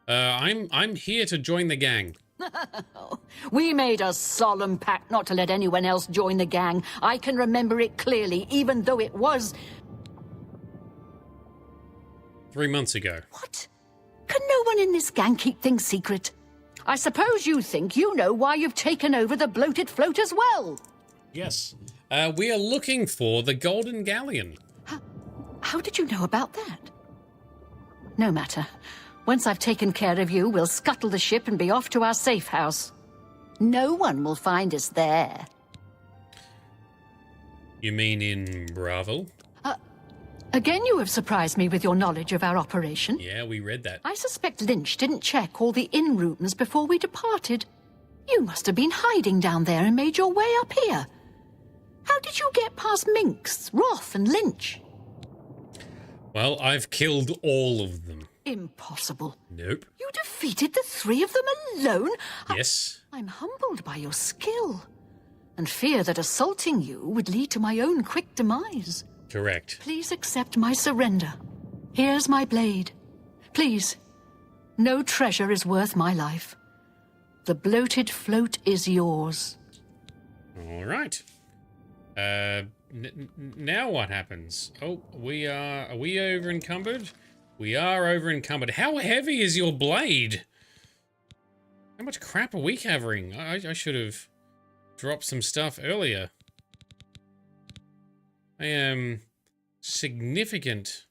I'm here to join the gang. We made a solemn pact not to let anyone else join the gang. I can remember it clearly, even though it was... 3 months ago. What? Can no one in this gang keep things secret? I suppose you think you know why you've taken over the bloated float as well. Yes. We are looking for the Golden Galleon. How did you know about that? No matter. Once I've taken care of you, we'll scuttle the ship and be off to our safe house. No one will find us there. You mean in Bravo? Again, you have surprised me with your knowledge of our operation. Yeah, we read that. I suspect Lynch didn't check all the inn rooms before we departed. You must have been hiding down there and made your way up here. How did you get past Minx, Roth, and Lynch? Well, I've killed all of them. Impossible. Nope. You defeated the three of them alone? Yes. I'm humbled by your skill, and fear that assaulting you would lead to my own quick demise. Correct. Please accept my surrender. Here's my blade. Please. No treasure is worth my life. The bloated float is yours. All right. Now what happens? Oh, are we over encumbered? We are over encumbered. How heavy is your blade? How much crap are we covering? I should have dropped some stuff earlier. I am significantly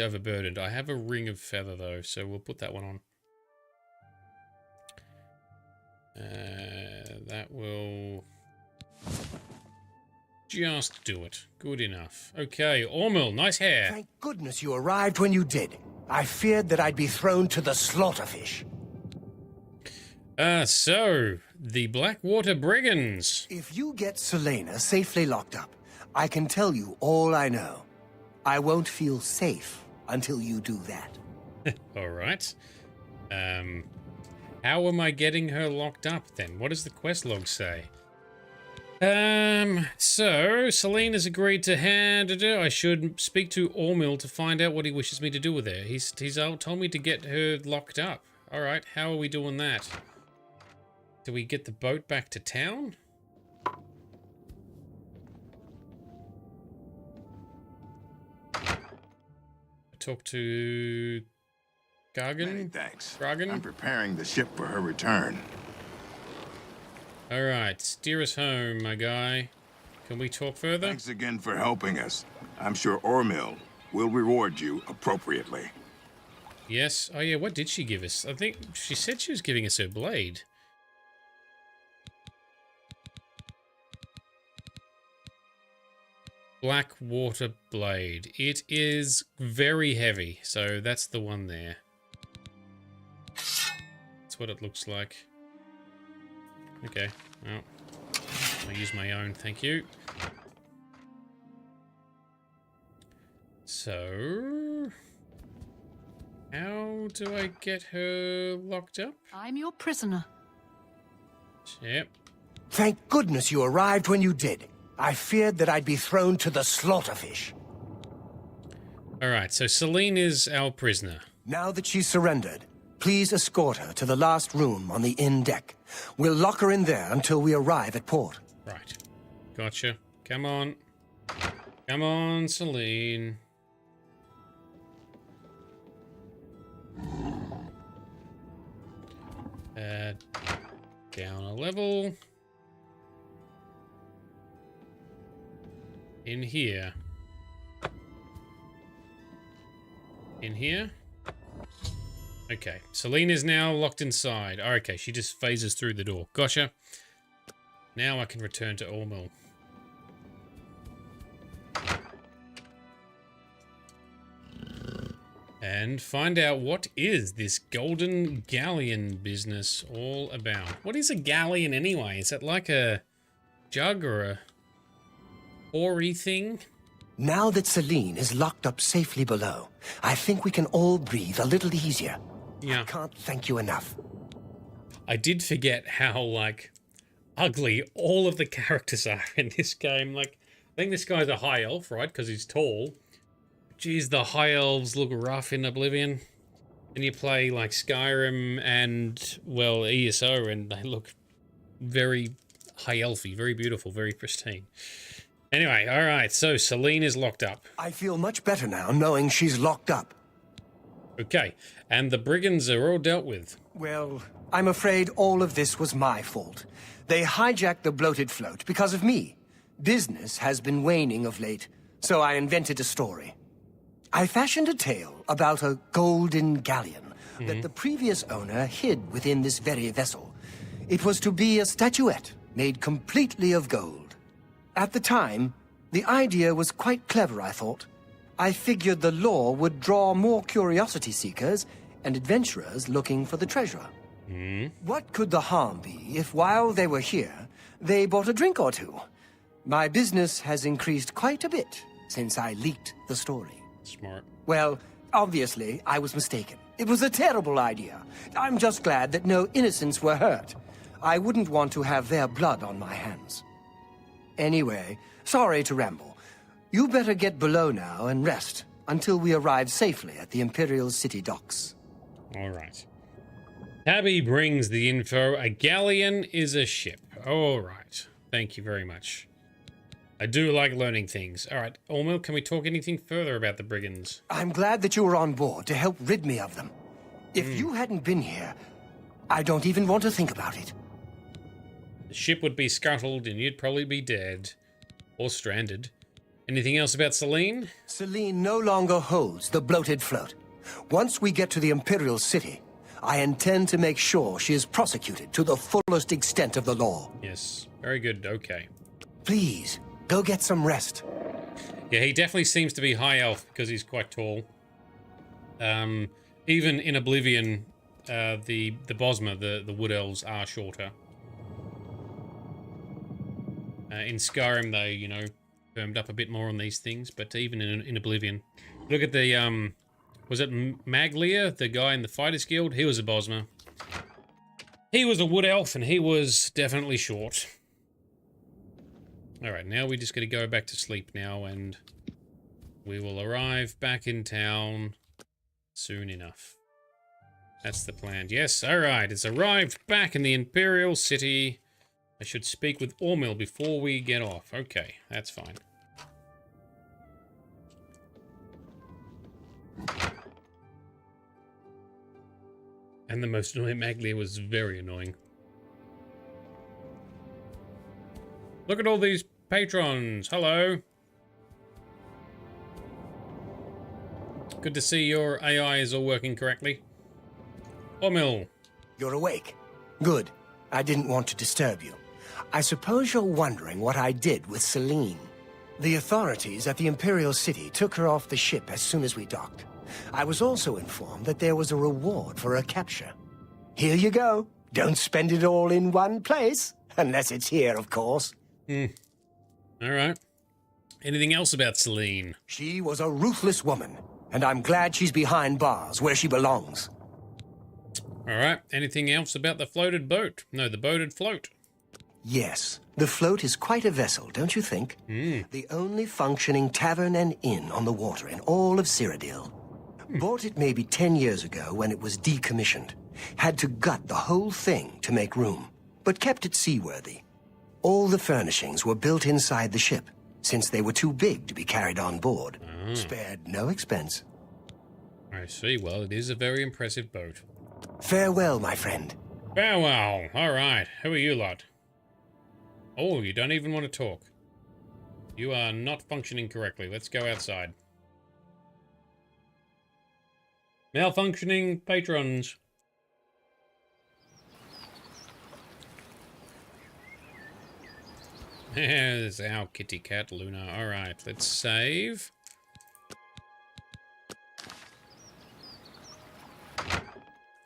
overburdened. I have a ring of feather though, so we'll put that one on. That will just do it. Good enough. Okay, Ormil, nice hair. Thank goodness you arrived when you did. I feared that I'd be thrown to the slaughterfish. So, the Blackwater Brigands. If you get Selena safely locked up, I can tell you all I know. I won't feel safe until you do that. All right. How am I getting her locked up then? What does the quest log say? So Celine has agreed to I should speak to Ormil to find out what he wishes me to do with her. He's told me to get her locked up. All right, how are we doing that? Do we get the boat back to town? Talk to Gargan? Many thanks. Gargan? I'm preparing the ship for her return. All right, steer us home, my guy. Can we talk further? Thanks again for helping us. I'm sure Ormil will reward you appropriately. Yes. Oh, yeah, what did she give us? I think she said she was giving us her blade. Blackwater blade. It is very heavy, so that's the one there. That's what it looks like. Okay, well, I'll use my own, thank you. So, how do I get her locked up? I'm your prisoner. Yep. Thank goodness you arrived when you did. I feared that I'd be thrown to the slaughterfish. Alright, so Celine is our prisoner. Now that she's surrendered, please escort her to the last room on the inn deck. We'll lock her in there until we arrive at port. Right. Gotcha. Come on. Come on, Celine. Down a level. In here. In here? Okay, Celine is now locked inside. Oh, okay, she just phases through the door. Gotcha. Now I can return to Ormil. And find out what is this golden galleon business all about. What is a galleon anyway? Is it like a jug or a hoary thing? Now that Celine is locked up safely below, I think we can all breathe a little easier. Yeah. I can't thank you enough. I did forget how, like, ugly all of the characters are in this game. Like, I think this guy's a high elf, right? Because he's tall. Geez, the high elves look rough in Oblivion. And you play, like, Skyrim and, well, ESO, and they look very high elfy, very beautiful, very pristine. Anyway, alright, so Celine is locked up. I feel much better now knowing she's locked up. Okay, and the brigands are all dealt with. Well, I'm afraid all of this was my fault. They hijacked the bloated float because of me. Business has been waning of late, so I invented a story. I fashioned a tale about a golden galleon that the previous owner hid within this very vessel. It was to be a statuette made completely of gold. At the time, the idea was quite clever, I thought. I figured the lore would draw more curiosity seekers and adventurers looking for the treasure. What could the harm be if while they were here, they bought a drink or two? My business has increased quite a bit since I leaked the story. Smart. Well, Obviously, I was mistaken. It was a terrible idea. I'm just glad that no innocents were hurt. I wouldn't want to have their blood on my hands. Anyway, sorry to ramble. You better get below now and rest until we arrive safely at the Imperial City docks. All right. Tabby brings the info. A galleon is a ship. All right. Thank you very much. I do like learning things. All right, Ormil, can we talk anything further about the brigands? I'm glad that you were on board to help rid me of them. If you hadn't been here, I don't even want to think about it. The ship would be scuttled and you'd probably be dead. Or stranded. Anything else about Celine? Celine no longer holds the bloated float. Once we get to the Imperial City, I intend to make sure she is prosecuted to the fullest extent of the law. Yes, very good, okay. Please, go get some rest. Yeah, he definitely seems to be high elf because he's quite tall. Even in Oblivion, the Bosma, the wood elves, are shorter. In Skyrim, they, you know, firmed up a bit more on these things, but even in Oblivion. Look at the, was it Maglia, the guy in the Fighters Guild? He was a Bosma. He was a wood elf, and he was definitely short. Alright, now we just got to go back to sleep now, and we will arrive back in town soon enough. That's the plan. Yes, alright, it's arrived back in the Imperial City. I should speak with Ormil before we get off. Okay, that's fine. And the most annoying Maglia was very annoying. Look at all these patrons. Hello. Good to see your AI is all working correctly. Ormil. You're awake. Good. I didn't want to disturb you. I suppose you're wondering what I did with Celine. The authorities at the Imperial City took her off the ship as soon as we docked. I was also informed that there was a reward for her capture. Here you go. Don't spend it all in one place. Unless it's here, of course. Alright. Anything else about Celine? She was a ruthless woman, and I'm glad she's behind bars where she belongs. Alright. Anything else about the floated boat? No, the boated float. Yes. The float is quite a vessel, don't you think? The only functioning tavern and inn on the water in all of Cyrodiil. Bought it maybe 10 years ago when it was decommissioned. Had to gut the whole thing to make room, but kept it seaworthy. All the furnishings were built inside the ship, since they were too big to be carried on board. Spared no expense. I see. Well, it is a very impressive boat. Farewell, my friend. Farewell. Alright. Who are you lot? Oh, you don't even want to talk. You are not functioning correctly. Let's go outside. Malfunctioning patrons. There's our kitty cat, Luna. Alright, let's save.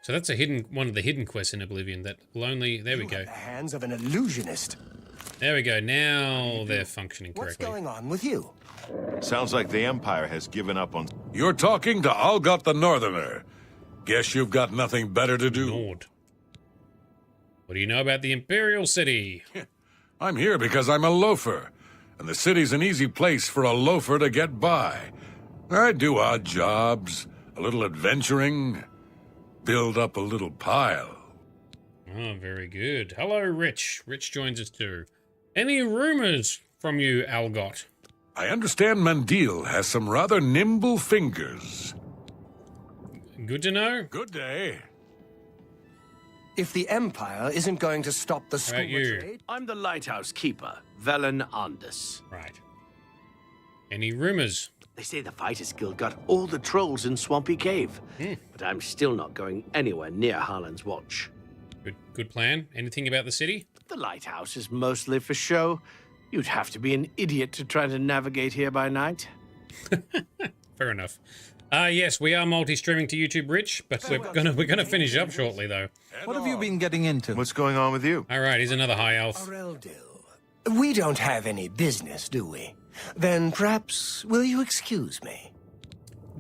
So that's a one of the hidden quests in Oblivion that will only... There we go. The hands of an illusionist. There we go. Now they're functioning What's correctly. going on with you? Sounds like the Empire has given up on... You're talking to Algot the Northerner. Guess you've got nothing better to do. Nord. What do you know about the Imperial City? I'm here because I'm a loafer, and the city's an easy place for a loafer to get by. I do odd jobs, a little adventuring, build up a little pile. Oh, very good. Hello, Rich. Rich joins us too. Any rumors from you, Algot? I understand Mandil has some rather nimble fingers. Good to know. Good day. If the Empire isn't going to stop the school trade... I'm the lighthouse keeper, Velen Andus. Right. Any rumors? They say the Fighters Guild got all the trolls in Swampy Cave. But I'm still not going anywhere near Harlan's watch. Good plan. Anything about the city? The lighthouse is mostly for show. You'd have to be an idiot to try to navigate here by night. Fair enough. Yes, we are multi-streaming to YouTube, Rich, but we're gonna finish up shortly, though. What have you been getting into? What's going on with you? All right, here's another high elf. We don't have any business, do we? Then perhaps, will you excuse me?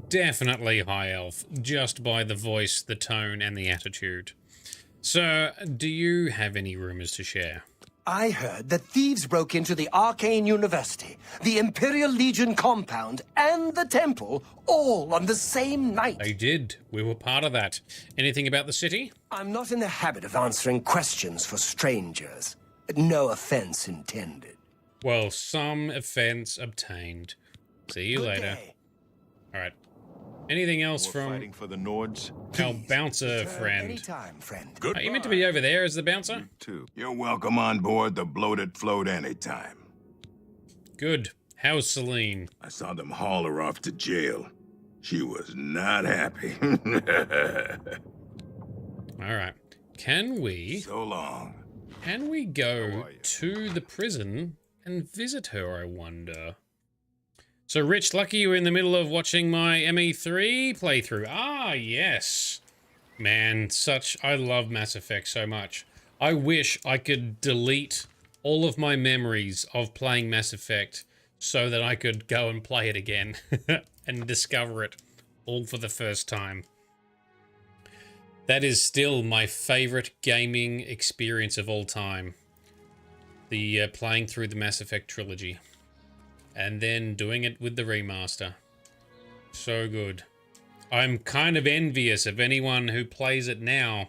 definitely high elf, just by the voice, the tone, and the attitude. So, do you have any rumors to share? I heard that thieves broke into the Arcane University, the Imperial Legion compound, and the temple all on the same night. They did. We were part of that. Anything about the city? I'm not in the habit of answering questions for strangers. No offense intended. Well, some offense obtained. See you Good later. day. All right. Anything else We're from fighting for the Nords. our bouncer friend? Anytime, friend. Are you meant to be over there as the bouncer? Too. You're welcome on board the bloated float anytime. Good. How's Celine? I saw them haul her off to jail. She was not happy. All right. Can we... So long. Can we go to the prison and visit her, I wonder? So, Rich, lucky you were in the middle of watching my ME3 playthrough. Ah, yes. Man, I love Mass Effect so much. I wish I could delete all of my memories of playing Mass Effect so that I could go and play it again and discover it all for the first time. That is still my favorite gaming experience of all time. The playing through the Mass Effect trilogy. And then doing it with the remaster. So good. I'm kind of envious of anyone who plays it now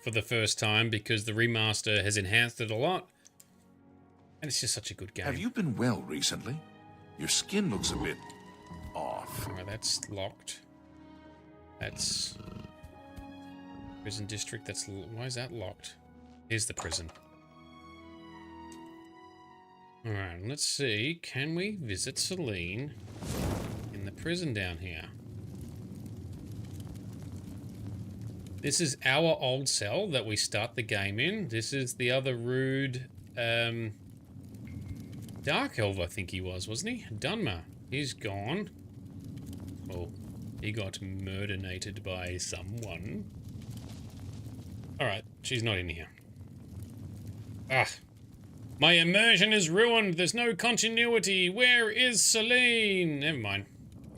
for the first time because the remaster has enhanced it a lot. And it's just such a good game. Have you been well recently? Your skin looks a bit off. Oh, that's locked. That's... Prison district, why is that locked? Here's the prison. Alright, let's see. Can we visit Celine in the prison down here? This is our old cell that we start the game in. This is the other rude Dark Elf, I think he was, wasn't he? Dunmer. He's gone. Well, he got murderated by someone. Alright, she's not in here. Ah. My immersion is ruined. There's no continuity. Where is Celine? Never mind.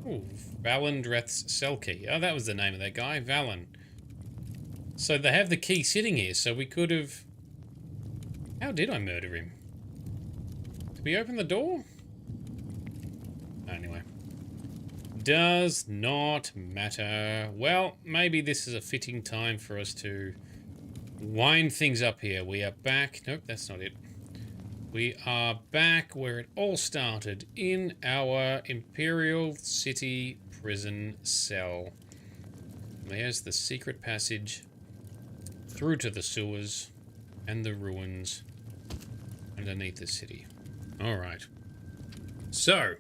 Ooh, Valen Dreth's cell key. Oh, that was the name of that guy, Valen. So they have the key sitting here, so we could have... How did I murder him? Did we open the door? Anyway. Does not matter. Well, maybe this is a fitting time for us to wind things up here. We are back. Nope, that's not it. We are back where it all started, in our Imperial City prison cell. There's the secret passage through to the sewers and the ruins underneath the city. All right. So,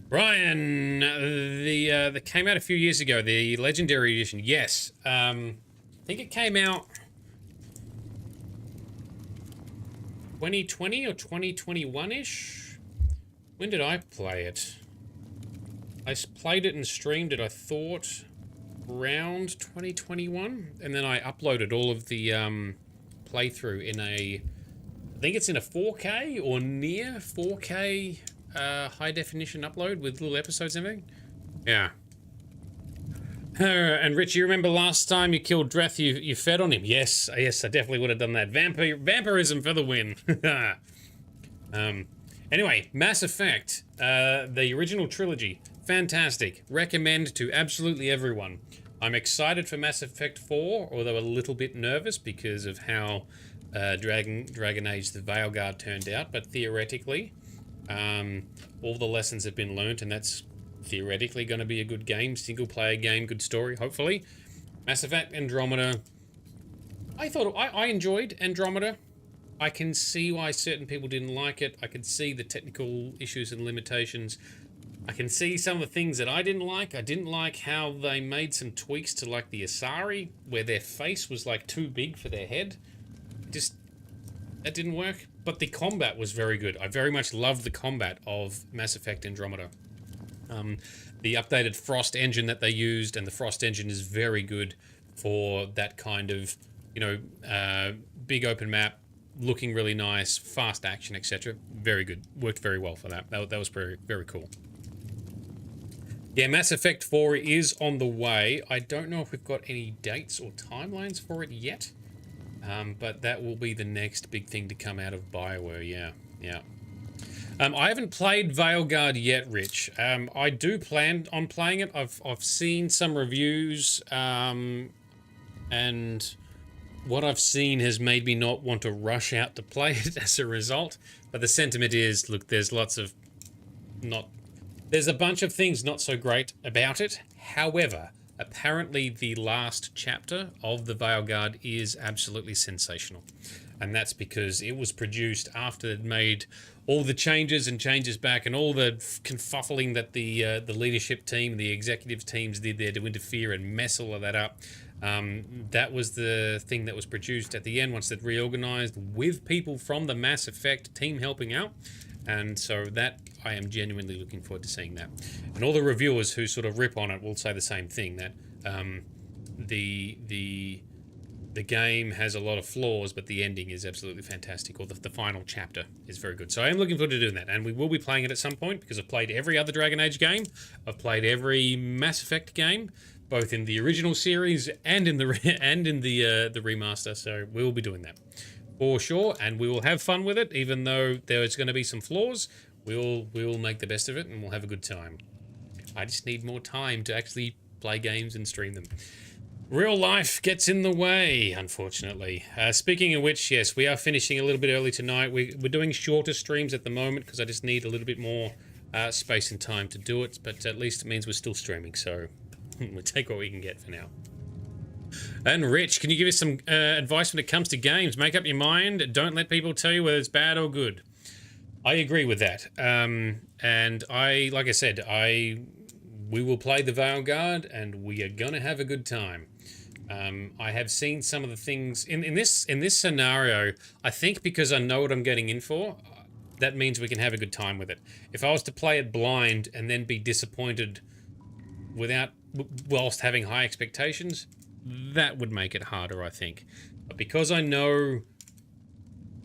Brian, that came out a few years ago, the Legendary Edition. Yes, I think it came out 2020 or 2021-ish? When did I play it? I played it and streamed it, I thought, around 2021. And then I uploaded all of the playthrough in I think it's in a 4K or near 4K high definition upload with little episodes and everything. Yeah. And Rich, you remember last time you killed Dreth, you fed on him? Yes, I definitely would have done that. Vampirism for the win. Anyway, Mass Effect, the original trilogy, fantastic. Recommend to absolutely everyone. I'm excited for Mass Effect 4, although a little bit nervous because of how Dragon Age the Veilguard turned out, but theoretically, all the lessons have been learnt, and that's theoretically going to be a good game, single-player game, good story, hopefully. Mass Effect Andromeda. I enjoyed Andromeda. I can see why certain people didn't like it. I can see the technical issues and limitations. I can see some of the things that I didn't like. I didn't like how they made some tweaks to like the Asari, where their face was like too big for their head. That didn't work. But the combat was very good. I very much loved the combat of Mass Effect Andromeda. The updated Frost engine that they used, and the Frost engine is very good for that kind of, big open map, looking really nice, fast action, etc. Very good. Worked very well for that. That was very, very cool. Yeah, Mass Effect 4 is on the way. I don't know if we've got any dates or timelines for it yet, but that will be the next big thing to come out of BioWare, yeah. I haven't played Veilguard yet, Rich. I do plan on playing it. I've seen some reviews, and what I've seen has made me not want to rush out to play it as a result. But the sentiment is, look, there's a bunch of things not so great about it. However, apparently the last chapter of the Veilguard is absolutely sensational. And that's because it was produced after it made all the changes and changes back and all the confuffling that the leadership team, the executive teams did there to interfere and mess all of that up. That was the thing that was produced at the end once they'd reorganized with people from the Mass Effect team helping out. And so that, I am genuinely looking forward to seeing that. And all the reviewers who sort of rip on it will say the same thing, that the game has a lot of flaws, but the ending is absolutely fantastic, or the final chapter is very good. So I am looking forward to doing that, and we will be playing it at some point, because I've played every other Dragon Age game. I've played every Mass Effect game, both in the original series and in the remaster, so we will be doing that for sure, and we will have fun with it, even though there's going to be some flaws. We will make the best of it, and we'll have a good time. I just need more time to actually play games and stream them. Real life gets in the way, unfortunately. Speaking of which, yes, we are finishing a little bit early tonight. We're doing shorter streams at the moment because I just need a little bit more space and time to do it, but at least it means we're still streaming, so we'll take what we can get for now. And Rich, can you give us some advice when it comes to games? Make up your mind. Don't let people tell you whether it's bad or good. I agree with that. And like I said, we will play the Veilguard, and we are gonna have a good time. I have seen some of the things in this scenario. I think because I know what I'm getting in for, that means we can have a good time with it. If I was to play it blind and then be disappointed whilst having high expectations, that would make it harder, I think. But because I know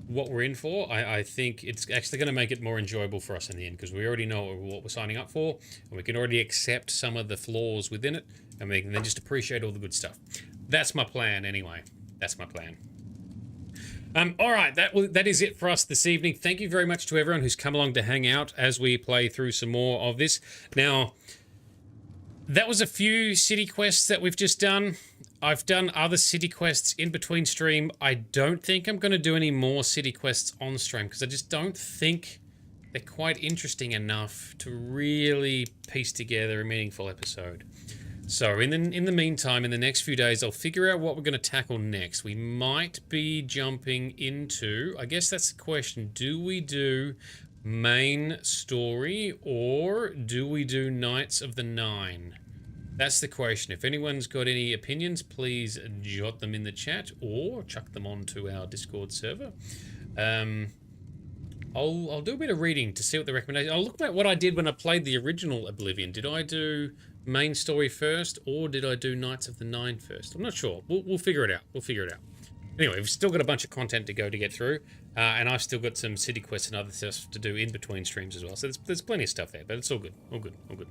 what we're in for, I think it's actually going to make it more enjoyable for us in the end, because we already know what we're signing up for, and we can already accept some of the flaws within it, and we can then just appreciate all the good stuff. That's my plan, anyway. That's my plan. All right, that is it for us this evening. Thank you very much to everyone who's come along to hang out as we play through some more of this. Now, that was a few city quests that we've just done. I've done other city quests in between stream. I don't think I'm going to do any more city quests on stream, because I just don't think they're quite interesting enough to really piece together a meaningful episode. So in the meantime, in the next few days, I'll figure out what we're going to tackle next. We might be jumping into, I guess that's the question, do we do main story or do we do Knights of the Nine? That's the question. If anyone's got any opinions, please jot them in the chat or chuck them onto our Discord server. I'll do a bit of reading to see what the recommendation. I'll look at what I did when I played the original Oblivion. Did I do main story first, or did I do Knights of the Nine first? I'm not sure. We'll figure it out. We'll figure it out. Anyway, we've still got a bunch of content to get through, and I've still got some city quests and other stuff to do in between streams as well. So there's plenty of stuff there, but it's all good, all good, all good.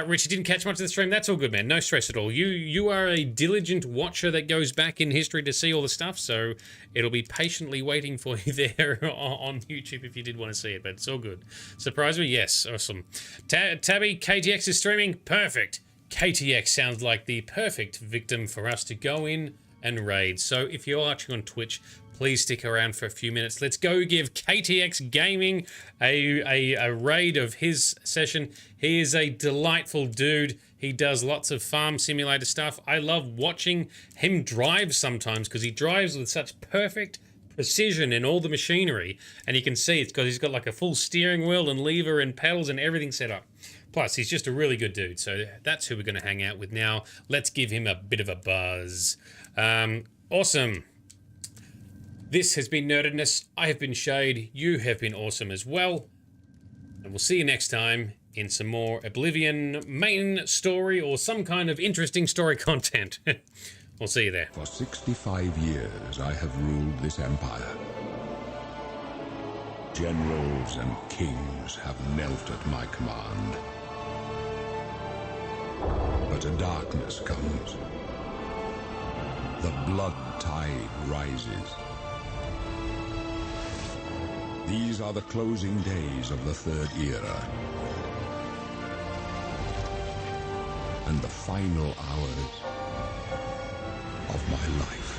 Rich, you didn't catch much of the stream. That's all good, man. No stress at all. You are a diligent watcher that goes back in history to see all the stuff, so it'll be patiently waiting for you there on YouTube if you did want to see it. But it's all good. Surprise me, yes, awesome. Tabby, KTX is streaming. Perfect. KTX sounds like the perfect victim for us to go in and raid. So if you're watching on Twitch, please stick around for a few minutes. Let's go give KTX Gaming a raid of his session. He is a delightful dude. He does lots of farm simulator stuff. I love watching him drive sometimes, because he drives with such perfect precision in all the machinery, and you can see it's because he's got like a full steering wheel and lever and pedals and everything set up. Plus, he's just a really good dude, so that's who we're going to hang out with now. Let's give him a bit of a buzz. Awesome. This has been Nerdedness. I have been Shade. You have been awesome as well. And we'll see you next time in some more Oblivion main story or some kind of interesting story content. We'll see you there. For 65 years, I have ruled this empire. Generals and kings have knelt at my command. But a darkness comes. The blood tide rises. These are the closing days of the Third Era. And the final hours of my life.